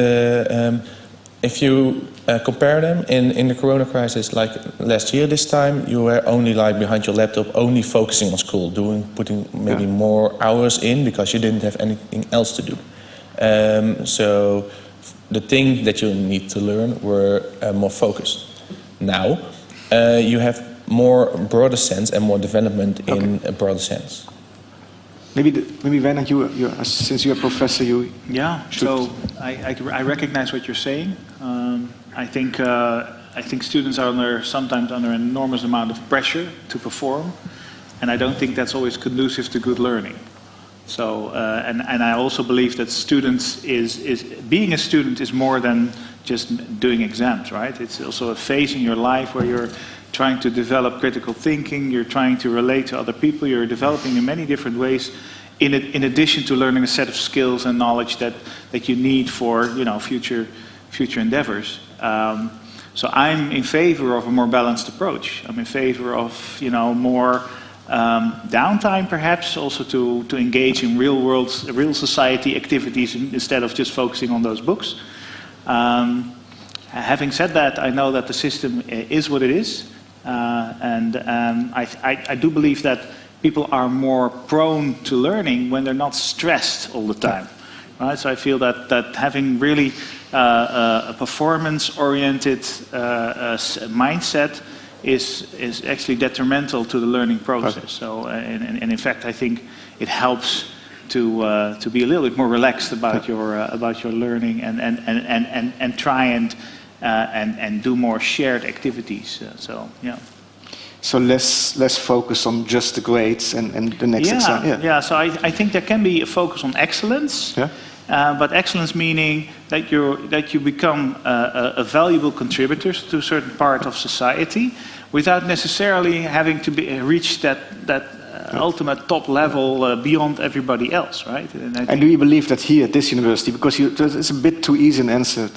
if you compare them in the corona crisis, like last year this time, you were only like behind your laptop, only focusing on school, putting maybe more hours in because you didn't have anything else to do. So the thing that you need to learn were more focused. Now you have more broader sense and more development in a broader sense. Maybe Wijnand, since you're a professor, you So I recognize what you're saying. I think students are sometimes under an enormous amount of pressure to perform, and I don't think that's always conducive to good learning. So and I also believe that being a student is more than just doing exams, right? It's also a phase in your life where you're trying to develop critical thinking, you're trying to relate to other people, you're developing in many different ways, in addition to learning a set of skills and knowledge that you need for future endeavors. So I'm in favor of a more balanced approach. I'm in favor of more downtime, perhaps, also to engage in real society activities instead of just focusing on those books. Having said that, I know that the system is what it is. And I do believe that people are more prone to learning when they're not stressed all the time. Right? So I feel that having really a performance-oriented mindset is actually detrimental to the learning process. Okay. So and in fact, I think it helps to be a little bit more relaxed about your learning and try and do more shared activities. So less focus on just the grades and the next exam. Yeah. So I think there can be a focus on excellence. Yeah. But excellence meaning that you become a valuable contributor to a certain part of society, without necessarily having to reach that ultimate top level beyond everybody else, right? And do you believe that here at this university, because it's a bit too easy an answer,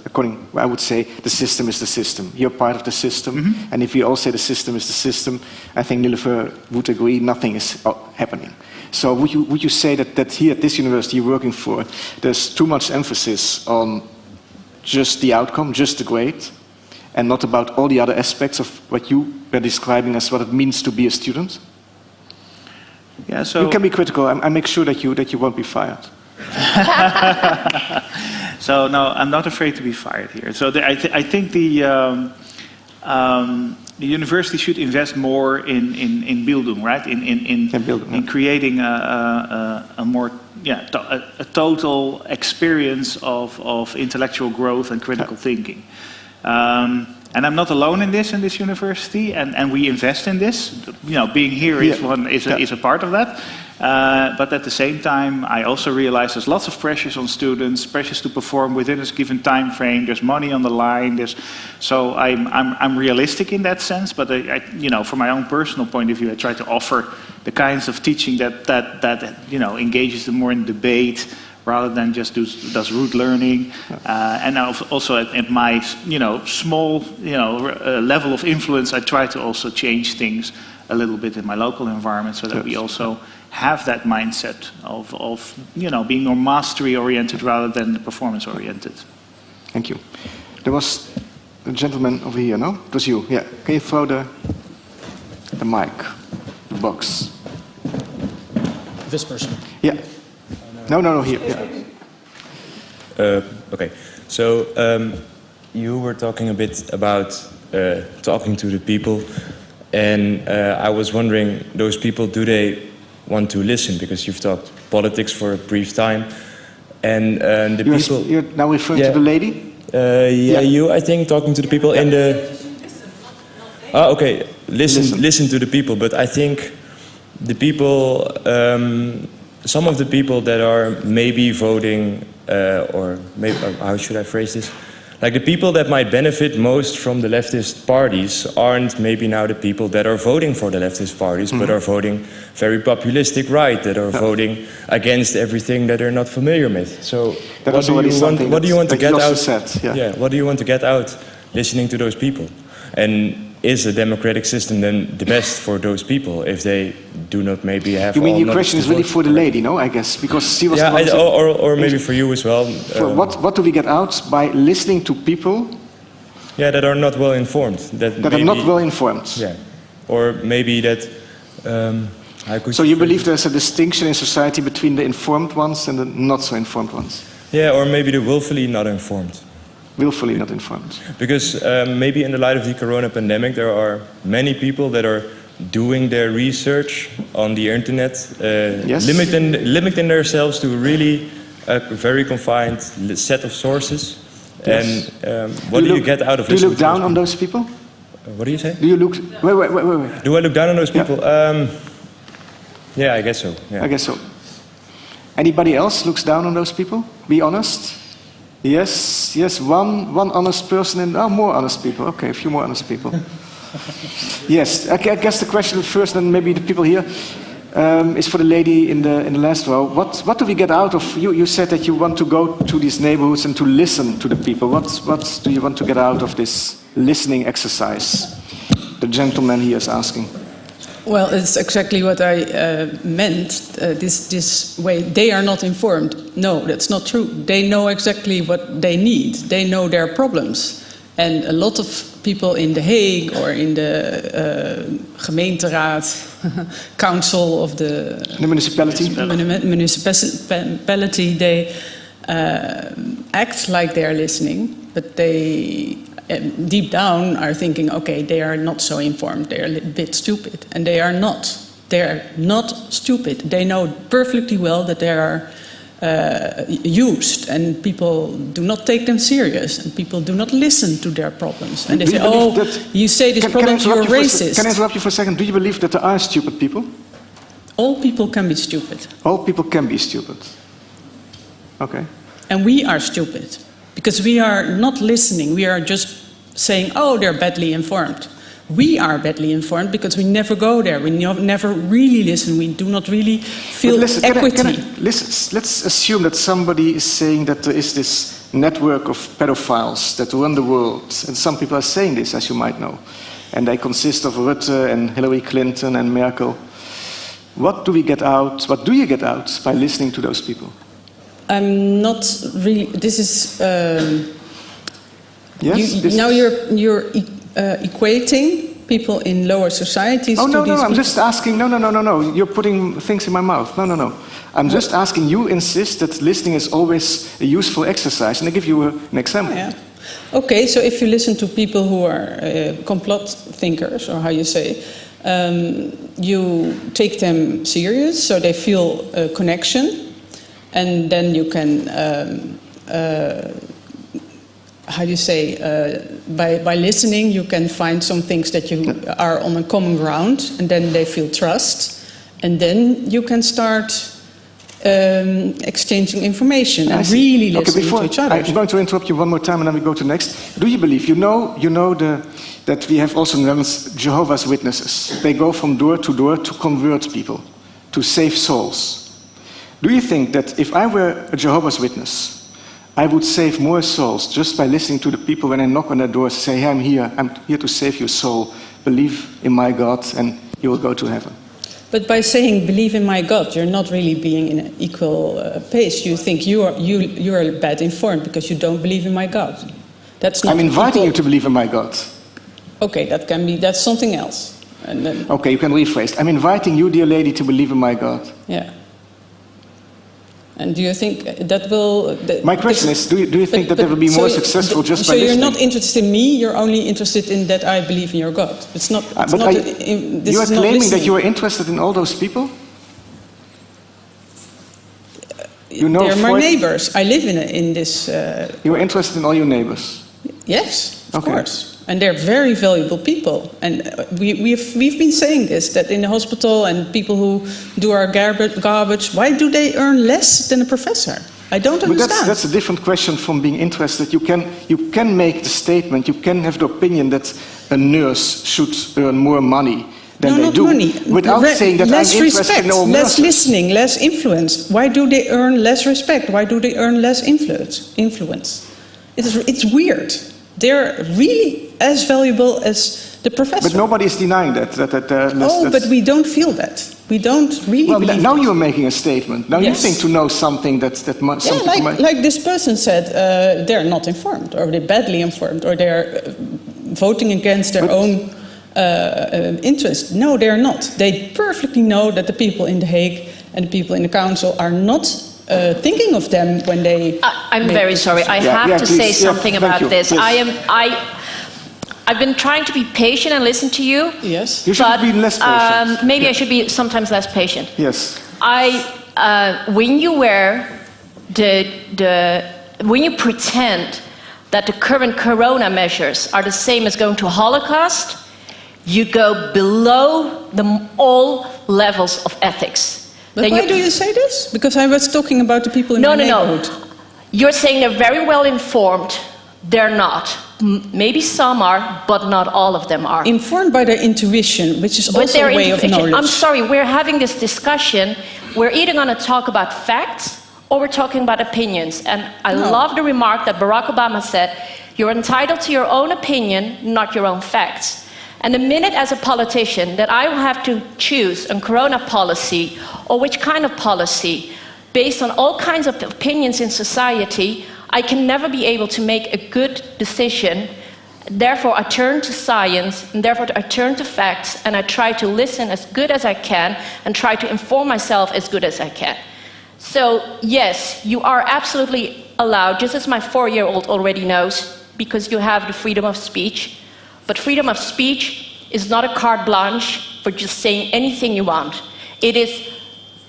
I would say the system is the system. You're part of the system, and if we all say the system is the system, I think Nilofer would agree nothing is happening. So would you say that here at this university you're working for, there's too much emphasis on just the outcome, just the grade, and not about all the other aspects of what you were describing as what it means to be a student? Yeah, so you can be critical. I make sure that you won't be fired. So no, I'm not afraid to be fired here. So I think the university should invest more in Bildung, right? In creating a more a total experience of intellectual growth and critical thinking. And I'm not alone in this university, and we invest in this. Being here is a part of that. But at the same time, I also realize there's lots of pressures on students, pressures to perform within a given time frame. There's money on the line. So I'm realistic in that sense. But from my own personal point of view, I try to offer the kinds of teaching that engages them more in debate, rather than just does rote learning. And also at my small level of influence, I try to also change things a little bit in my local environment, so that we also have that mindset of being more mastery oriented rather than performance oriented. Thank you. There was a gentleman over here, no? It was you. Yeah. Can you throw the mic, the box? This person. Yeah. No, here. Yeah. Okay, so you were talking a bit about talking to the people, and I was wondering, those people, do they want to listen? Because you've talked politics for a brief time, and the people... You're now referring to the lady? You, I think, talking to the people in the... Listen to the people, but I think the people... some of the people that are maybe voting, or maybe, how should I phrase this? Like the people that might benefit most from the leftist parties aren't maybe now the people that are voting for the leftist parties, but are voting very populistic right, that are voting against everything that they're not familiar with. So what do you want to get out? What do you want to get out listening to those people? And is a democratic system then the best for those people if they do not maybe have? You mean your question is really for the lady, no? I guess because she was. Or maybe for you as well. What do we get out by listening to people? Yeah, that are not well informed. That are not well informed. Yeah, or maybe that. So you believe there's a distinction in society between the informed ones and the not so informed ones? Yeah, or maybe the willfully not informed. Willfully not informed. Because maybe in the light of the corona pandemic, there are many people that are doing their research on the internet, limiting themselves to really a very confined set of sources. Yes. And what do you get out of this? Do you look down on those people? What do you say? Do you look? Wait. Do I look down on those people? Yeah, I guess so. Yeah. I guess so. Anybody else looks down on those people? Be honest. Yes, one honest person and more honest people. Okay, a few more honest people. Yes, I guess the question first, and maybe the people here, is for the lady in the last row. What do we get out of you? You said that you want to go to these neighborhoods and to listen to the people. What do you want to get out of this listening exercise? The gentleman here is asking. Well, it's exactly what I meant. This way, they are not informed. No, that's not true. They know exactly what they need. They know their problems. And a lot of people in The Hague or in the gemeenteraad, council of the municipality, they act like they're listening, but they deep down are thinking, okay, they are not so informed, they are a bit stupid. And they are not. They are not stupid. They know perfectly well that they are used, and people do not take them serious, and people do not listen to their problems. And they say, you say this problem, you're racist. Can I interrupt you for a second? Do you believe that there are stupid people? All people can be stupid. All people can be stupid. Okay. And we are stupid. Because we are not listening, we are just saying, oh, they're badly informed. We are badly informed because we never go there, we never really listen, we do not really feel equity. Let's assume that somebody is saying that there is this network of pedophiles that run the world, and some people are saying this, as you might know, and they consist of Rutte and Hillary Clinton and Merkel. What do you get out by listening to those people? I'm not really. This is. Now you're equating people in lower societies. Oh no! These I'm just asking. No! You're putting things in my mouth. No! I'm just asking. You insist that listening is always a useful exercise, and I give you an example. Yeah. Okay, so if you listen to people who are complot thinkers, or how you say, you take them serious, so they feel a connection. And then you can, by listening, you can find some things that you are on a common ground, and then they feel trust, and then you can start exchanging information and really listening to each other. I'm going to interrupt you one more time, and then we go to next. Do you believe that we have also Jehovah's Witnesses? They go from door to convert people, to save souls. Do you think that if I were a Jehovah's Witness, I would save more souls just by listening to the people when I knock on their doors and say, hey, I'm here to save your soul, believe in my God, and you will go to heaven? But by saying believe in my God, you're not really being in an equal pace. You think you are bad informed because you don't believe in my God. That's not. I'm inviting you to believe in my God. Okay, that's something else. And then, okay, you can rephrase. I'm inviting you, dear lady, to believe in my God. Yeah. And do you think that will... My question is, do you think that will be more successful just by listening? So you're not interested in me, you're only interested in that I believe in your God. It's not... you are claiming that you are interested in all those people? They're my neighbors. I live in this... You're interested in all your neighbors? Yes, of course. and they're very valuable people. And we've been saying this, that in the hospital and people who do our garbage, why do they earn less than a professor? I don't understand. But that's a different question from being interested. You can make the statement, you can have the opinion that a nurse should earn more money than they do, without saying that I'm interested in all nurses. Less listening, less influence. Why do they earn less respect? Why do they earn less influence? It's weird. They're really as valuable as the professor. But nobody is denying that. But we don't feel that. We don't really believe now that. you're making a statement. Now you think to know something that some people might... like this person said, they're not informed, or they're badly informed, or they're voting against their own interest. No, they're not. They perfectly know that the people in The Hague and the people in the council are not thinking of them when they... I'm very sorry. I have to say something about this. I've been trying to be patient and listen to you. Yes. You should be less patient. Maybe I should be sometimes less patient. Yes. When you when you pretend that the current corona measures are the same as going to a Holocaust, you go below all levels of ethics. But why do you say this? Because I was talking about the people in my neighborhood. No. You're saying they're very well informed. They're not. Maybe some are, but not all of them are. Informed by their intuition, which is also a way of knowledge. I'm sorry, we're having this discussion. We're either going to talk about facts or we're talking about opinions. And I love the remark that Barack Obama said, you're entitled to your own opinion, not your own facts. And the minute as a politician that I will have to choose a corona policy or which kind of policy, based on all kinds of opinions in society, I can never be able to make a good decision. Therefore, I turn to science, and therefore I turn to facts, and I try to listen as good as I can and try to inform myself as good as I can. So, yes, you are absolutely allowed, just as my 4-year-old already knows, because you have the freedom of speech. But freedom of speech is not a carte blanche for just saying anything you want. It is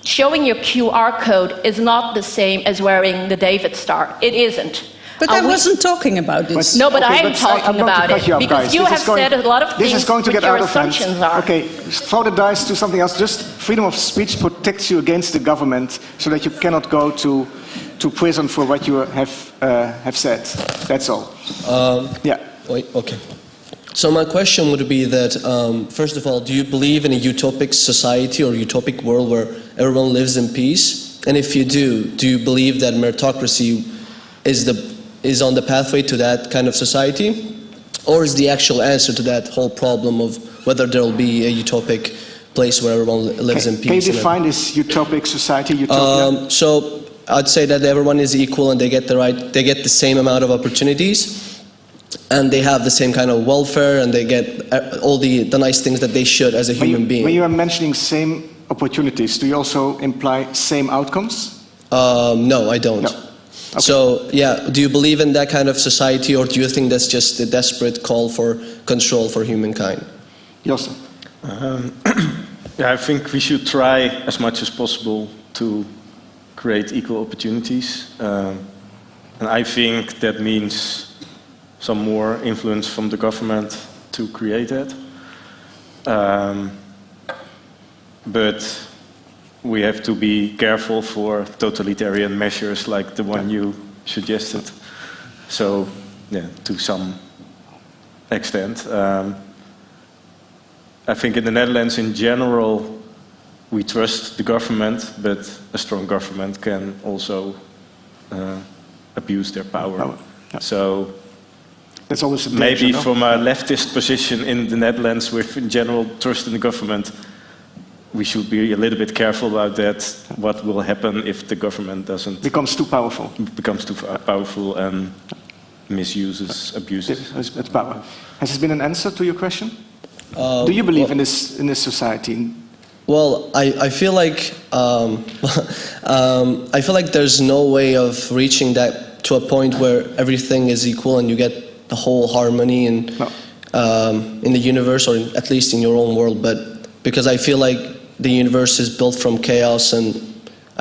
showing your QR code is not the same as wearing the David Star. It isn't. But I wasn't talking about this. No, but I am talking about it. Because you have said a lot of things this is going to get your out of hand. assumptions are. Okay, throw the dice to something else. Just freedom of speech protects you against the government so that you cannot go to prison for what you have said. That's all. Okay. So my question would be that, first of all, do you believe in a utopic society or utopic world where everyone lives in peace? And if you do you believe that meritocracy is on the pathway to that kind of society? Or is the actual answer to that whole problem of whether there will be a utopic place where everyone lives in peace? Can you define this utopic society, utopia? So I'd say that everyone is equal and they get the same amount of opportunities. And they have the same kind of welfare, and they get all the nice things that they should as a human being. When you are mentioning same opportunities, do you also imply same outcomes? No, I don't. No. Okay. So, do you believe in that kind of society, or do you think that's just a desperate call for control for humankind? Josse? I think we should try as much as possible to create equal opportunities. And I think that means some more influence from the government to create that. But we have to be careful for totalitarian measures like the one you suggested. So, to some extent. I think in the Netherlands in general, we trust the government, but a strong government can also abuse their power. So, that's always a danger, maybe from a leftist position in the Netherlands with in general trust in the government, we should be a little bit careful about that. What will happen if the government becomes too powerful and abuses its power. Has this been an answer to your question? Do you believe in this society? Well, I feel like there's no way of reaching that to a point where everything is equal and you get the whole harmony in the universe, or at least in your own world. But because I feel like the universe is built from chaos, and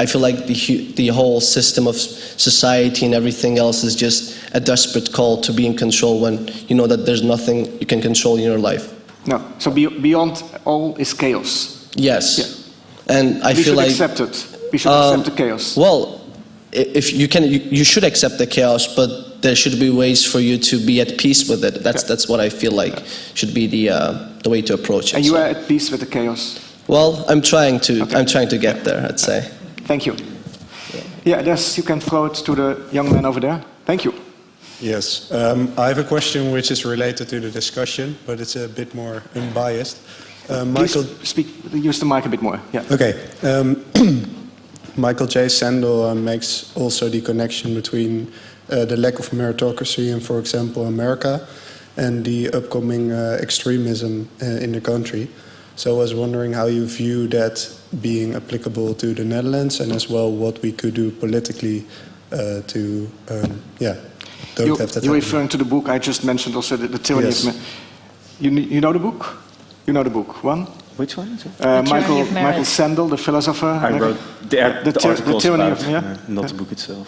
I feel like the whole system of society and everything else is just a desperate call to be in control when you know that there's nothing you can control in your life. No, so beyond all is chaos. Yes, yeah. And I we feel like we should accept it. We should accept the chaos. Well, if you can, you should accept the chaos, but there should be ways for you to be at peace with it. That's what I feel like should be the way to approach it. And you are at peace with the chaos? Well, I'm trying to get there, I'd say. Thank you. Yeah, you can throw it to the young man over there. Thank you. Yes, I have a question which is related to the discussion, but it's a bit more unbiased. Michael, use the mic a bit more. Yeah. Okay. Michael J. Sandel makes also the connection between the lack of meritocracy in, for example, America, and the upcoming extremism in the country. So I was wondering how you view that being applicable to the Netherlands, and as well what we could do politically to, don't have that. You're referring to the book I just mentioned, also the tyranny of. You know the book? You know the book. One? Which one? Michael Sandel, the philosopher. I wrote the articles tyranny about, of, not the book itself.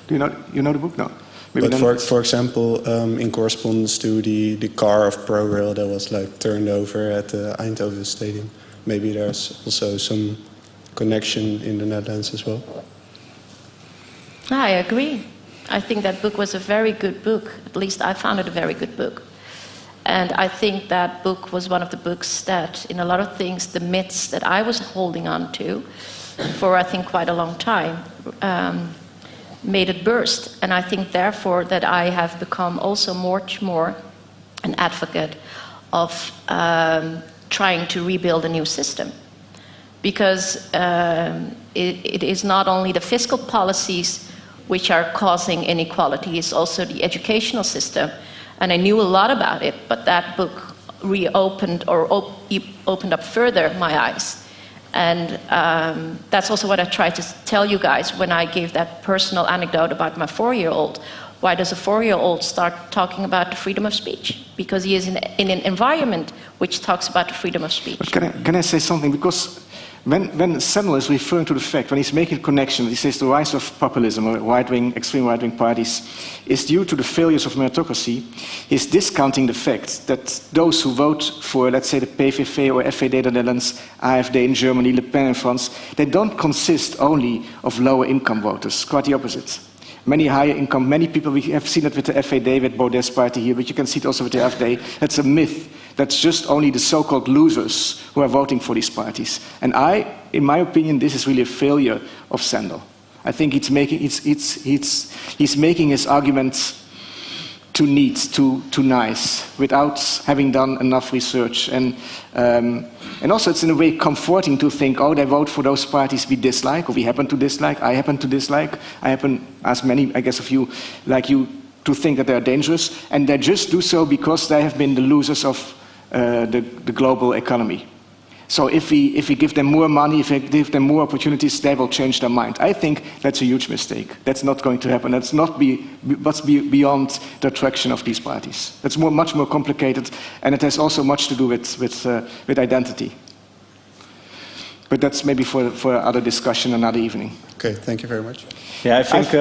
Do you know the book? No. Maybe but for example, in correspondence to the car of ProRail that was like turned over at the Eindhoven Stadium, maybe there's also some connection in the Netherlands as well. I agree. I think that book was a very good book. At least I found it a very good book. And I think that book was one of the books that, in a lot of things, the myths that I was holding on to for, I think, quite a long time, made it burst. And I think, therefore, that I have become also much more an advocate of trying to rebuild a new system. Because it is not only the fiscal policies which are causing inequality, it's also the educational system. And I knew a lot about it, but that book reopened or opened up further my eyes. And that's also what I tried to tell you guys when I gave that personal anecdote about my 4-year-old. Why does a 4-year-old start talking about the freedom of speech? Because he is in an environment which talks about the freedom of speech. But can I say something? Because when Sandel is referring to the fact, when he's making a connection, he says the rise of populism or right-wing, extreme right-wing parties is due to the failures of meritocracy. He's discounting the fact that those who vote for, let's say, the PVV or FVD in the Netherlands, AfD in Germany, Le Pen in France, they don't consist only of lower income voters, quite the opposite. Many higher income, many people, we have seen it with the FVD, with Baudet's party here, but you can see it also with the AfD. That's a myth. That's just only the so-called losers who are voting for these parties. And in my opinion, this is really a failure of Sandel. I think he's making his arguments too neat, too nice, without having done enough research. And also it's in a way comforting to think, oh, they vote for those parties we dislike, or we happen to dislike, I happen to dislike, I happen, as many, I guess, of you, like you, to think that they are dangerous, and they just do so because they have been the losers of the global economy. So if we give them more money, if we give them more opportunities, they will change their mind. I think that's a huge mistake. That's not going to happen. That's what's beyond the attraction of these parties. That's much more complicated, and it has also much to do with identity. But that's maybe for other discussion another evening. Okay, thank you very much. Yeah, I think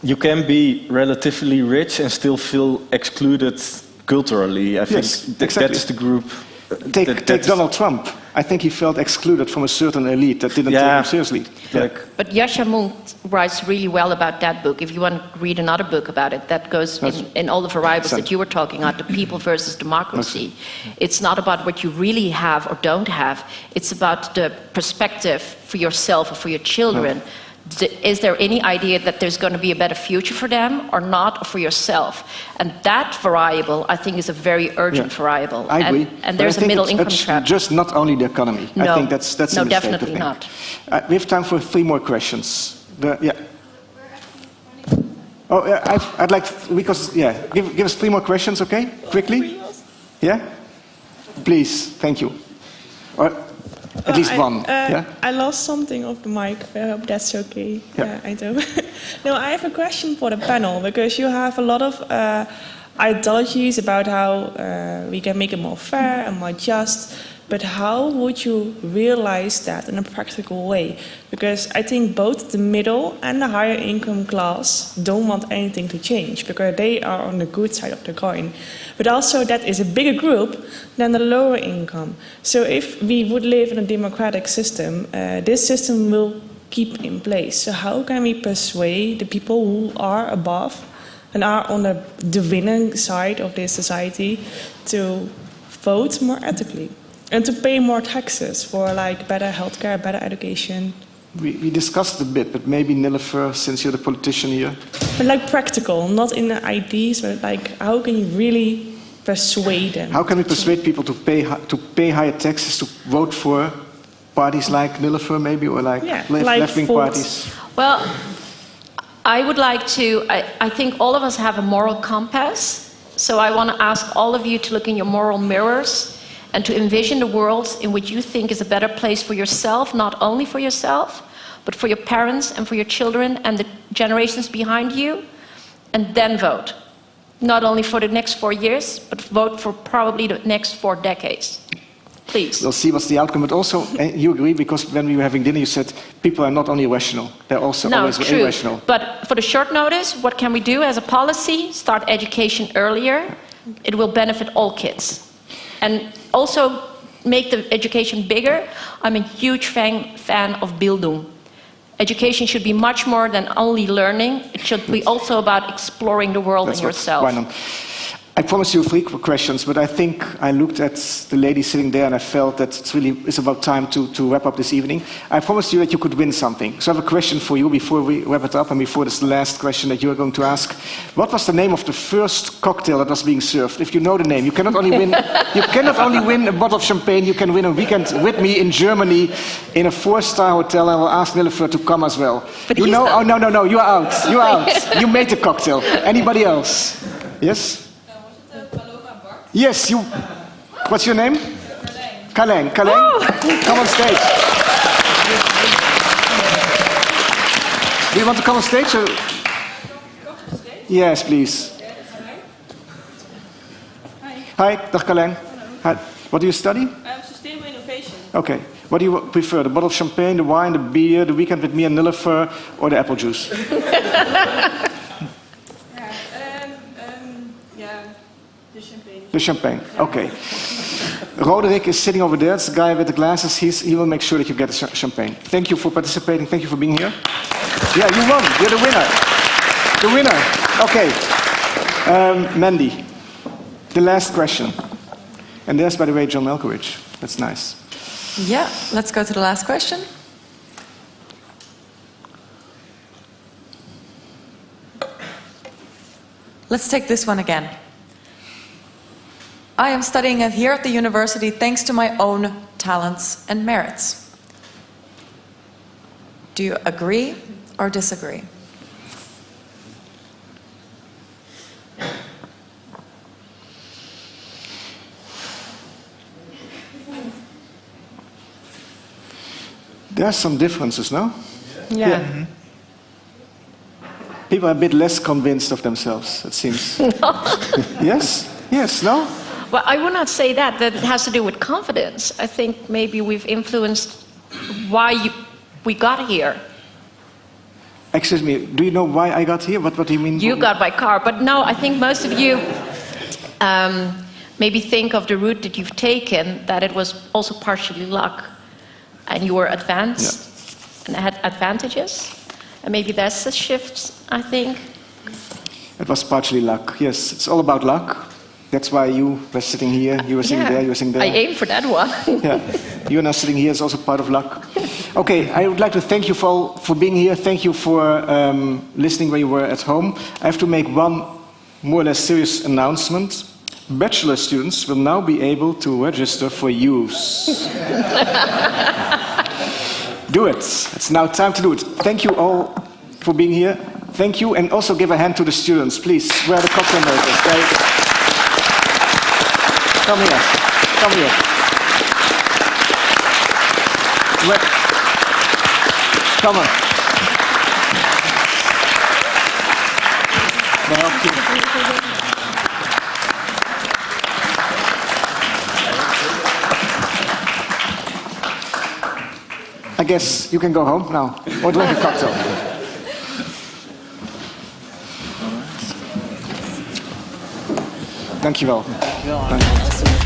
you can be relatively rich and still feel excluded culturally. I think exactly. That's the group. Take Donald Trump. I think he felt excluded from a certain elite that didn't take him seriously. But Josse writes really well about that book. If you want to read another book about it, that goes in all the variables that you were talking about, the people versus democracy. It's not about what you really have or don't have. It's about the perspective for yourself or for your children. Is there any idea that there's going to be a better future for them or not, or for yourself? And that variable, I think, is a very urgent variable. I agree. And there's a middle income trap. Just not only the economy. No, I think that's a mistake definitely to think. not. We have time for 3 more questions. I'd like give us 3 more questions, okay? Quickly. Yeah. Please. Thank you. At least one. I lost something off the mic. I hope that's okay. Yeah. I do. No, I have a question for the panel, because you have a lot of ideologies about how we can make it more fair and more just. But how would you realize that in a practical way? Because I think both the middle and the higher income class don't want anything to change because they are on the good side of the coin. But also that is a bigger group than the lower income. So if we would live in a democratic system, this system will keep in place. So how can we persuade the people who are above and are on the winning side of this society to vote more ethically and to pay more taxes for like better healthcare, better education? We discussed a bit, but maybe Nilüfer, since you're the politician here. But like practical, not in the ideas, but like how can you really persuade them? How can we persuade people to pay higher taxes, to vote for parties like Nilüfer maybe, or like left-wing parties? Well, I would like to, I think all of us have a moral compass. So I want to ask all of you to look in your moral mirrors and to envision the world in which you think is a better place for yourself, not only for yourself, but for your parents and for your children and the generations behind you, and then vote. Not only for the next 4 years, but vote for probably the next 4 decades. Please. We'll see what's the outcome, but also, you agree, because when we were having dinner, you said people are not only rational, they're also always true. irrational. But for the short notice, what can we do as a policy? Start education earlier. It will benefit all kids. And also make the education bigger. I'm a huge fan of Bildung. Education should be much more than only learning. It should be also about exploring the world and yourself. I promised you 3 questions, but I think I looked at the lady sitting there and I felt that it's about time to wrap up this evening. I promised you that you could win something. So I have a question for you before we wrap it up and before this last question that you are going to ask. What was the name of the first cocktail that was being served? If you know the name, you cannot only win a bottle of champagne, you can win a weekend with me in Germany in a 4-star hotel. I will ask Nilüfer to come as well. But you know? Oh, no, you are out. You are out. You made the cocktail. Anybody else? Yes? Yes, you. What's your name? Carlijn. Come on stage. Do you want to come on stage? Or? Yes, please. Hi, dag Carlijn. Hi. What do you study? Sustainable innovation. Okay. What do you prefer? The bottle of champagne, the wine, the beer, the weekend with me and Nilüfer, or the apple juice? The champagne, okay. Roderick is sitting over there. It's the guy with the glasses. He will make sure that you get the champagne. Thank you for participating. Thank you for being here. Yeah, you won. You're the winner. The winner. Okay. Mandy, the last question. And there's, by the way, John Malkovich. That's nice. Yeah, let's go to the last question. Let's take this one again. I am studying here at the university thanks to my own talents and merits. Do you agree or disagree? There are some differences, no? Yeah. Mm-hmm. People are a bit less convinced of themselves, it seems. Yes? Yes, no? Well, I would not say that. That it has to do with confidence. I think maybe we've influenced why we got here. Excuse me, do you know why I got here? What do you mean? You got by car, but no, I think most of you maybe think of the route that you've taken, that it was also partially luck, and you were advanced and had advantages. And maybe that's the shift, I think. It was partially luck, yes. It's all about luck. That's why you were sitting here, you were sitting there, you were sitting there. I aimed for that one. Yeah, you're now sitting here is also part of luck. Okay, I would like to thank you for being here. Thank you for listening when you were at home. I have to make one more or less serious announcement. Bachelor students will now be able to register for use. Do it. It's now time to do it. Thank you all for being here. Thank you, and also give a hand to the students, please. Where are the cocktail makers? Come here. Come here. Come on. They help you. I guess you can go home now or drink a cocktail. Dankjewel. Dankjewel.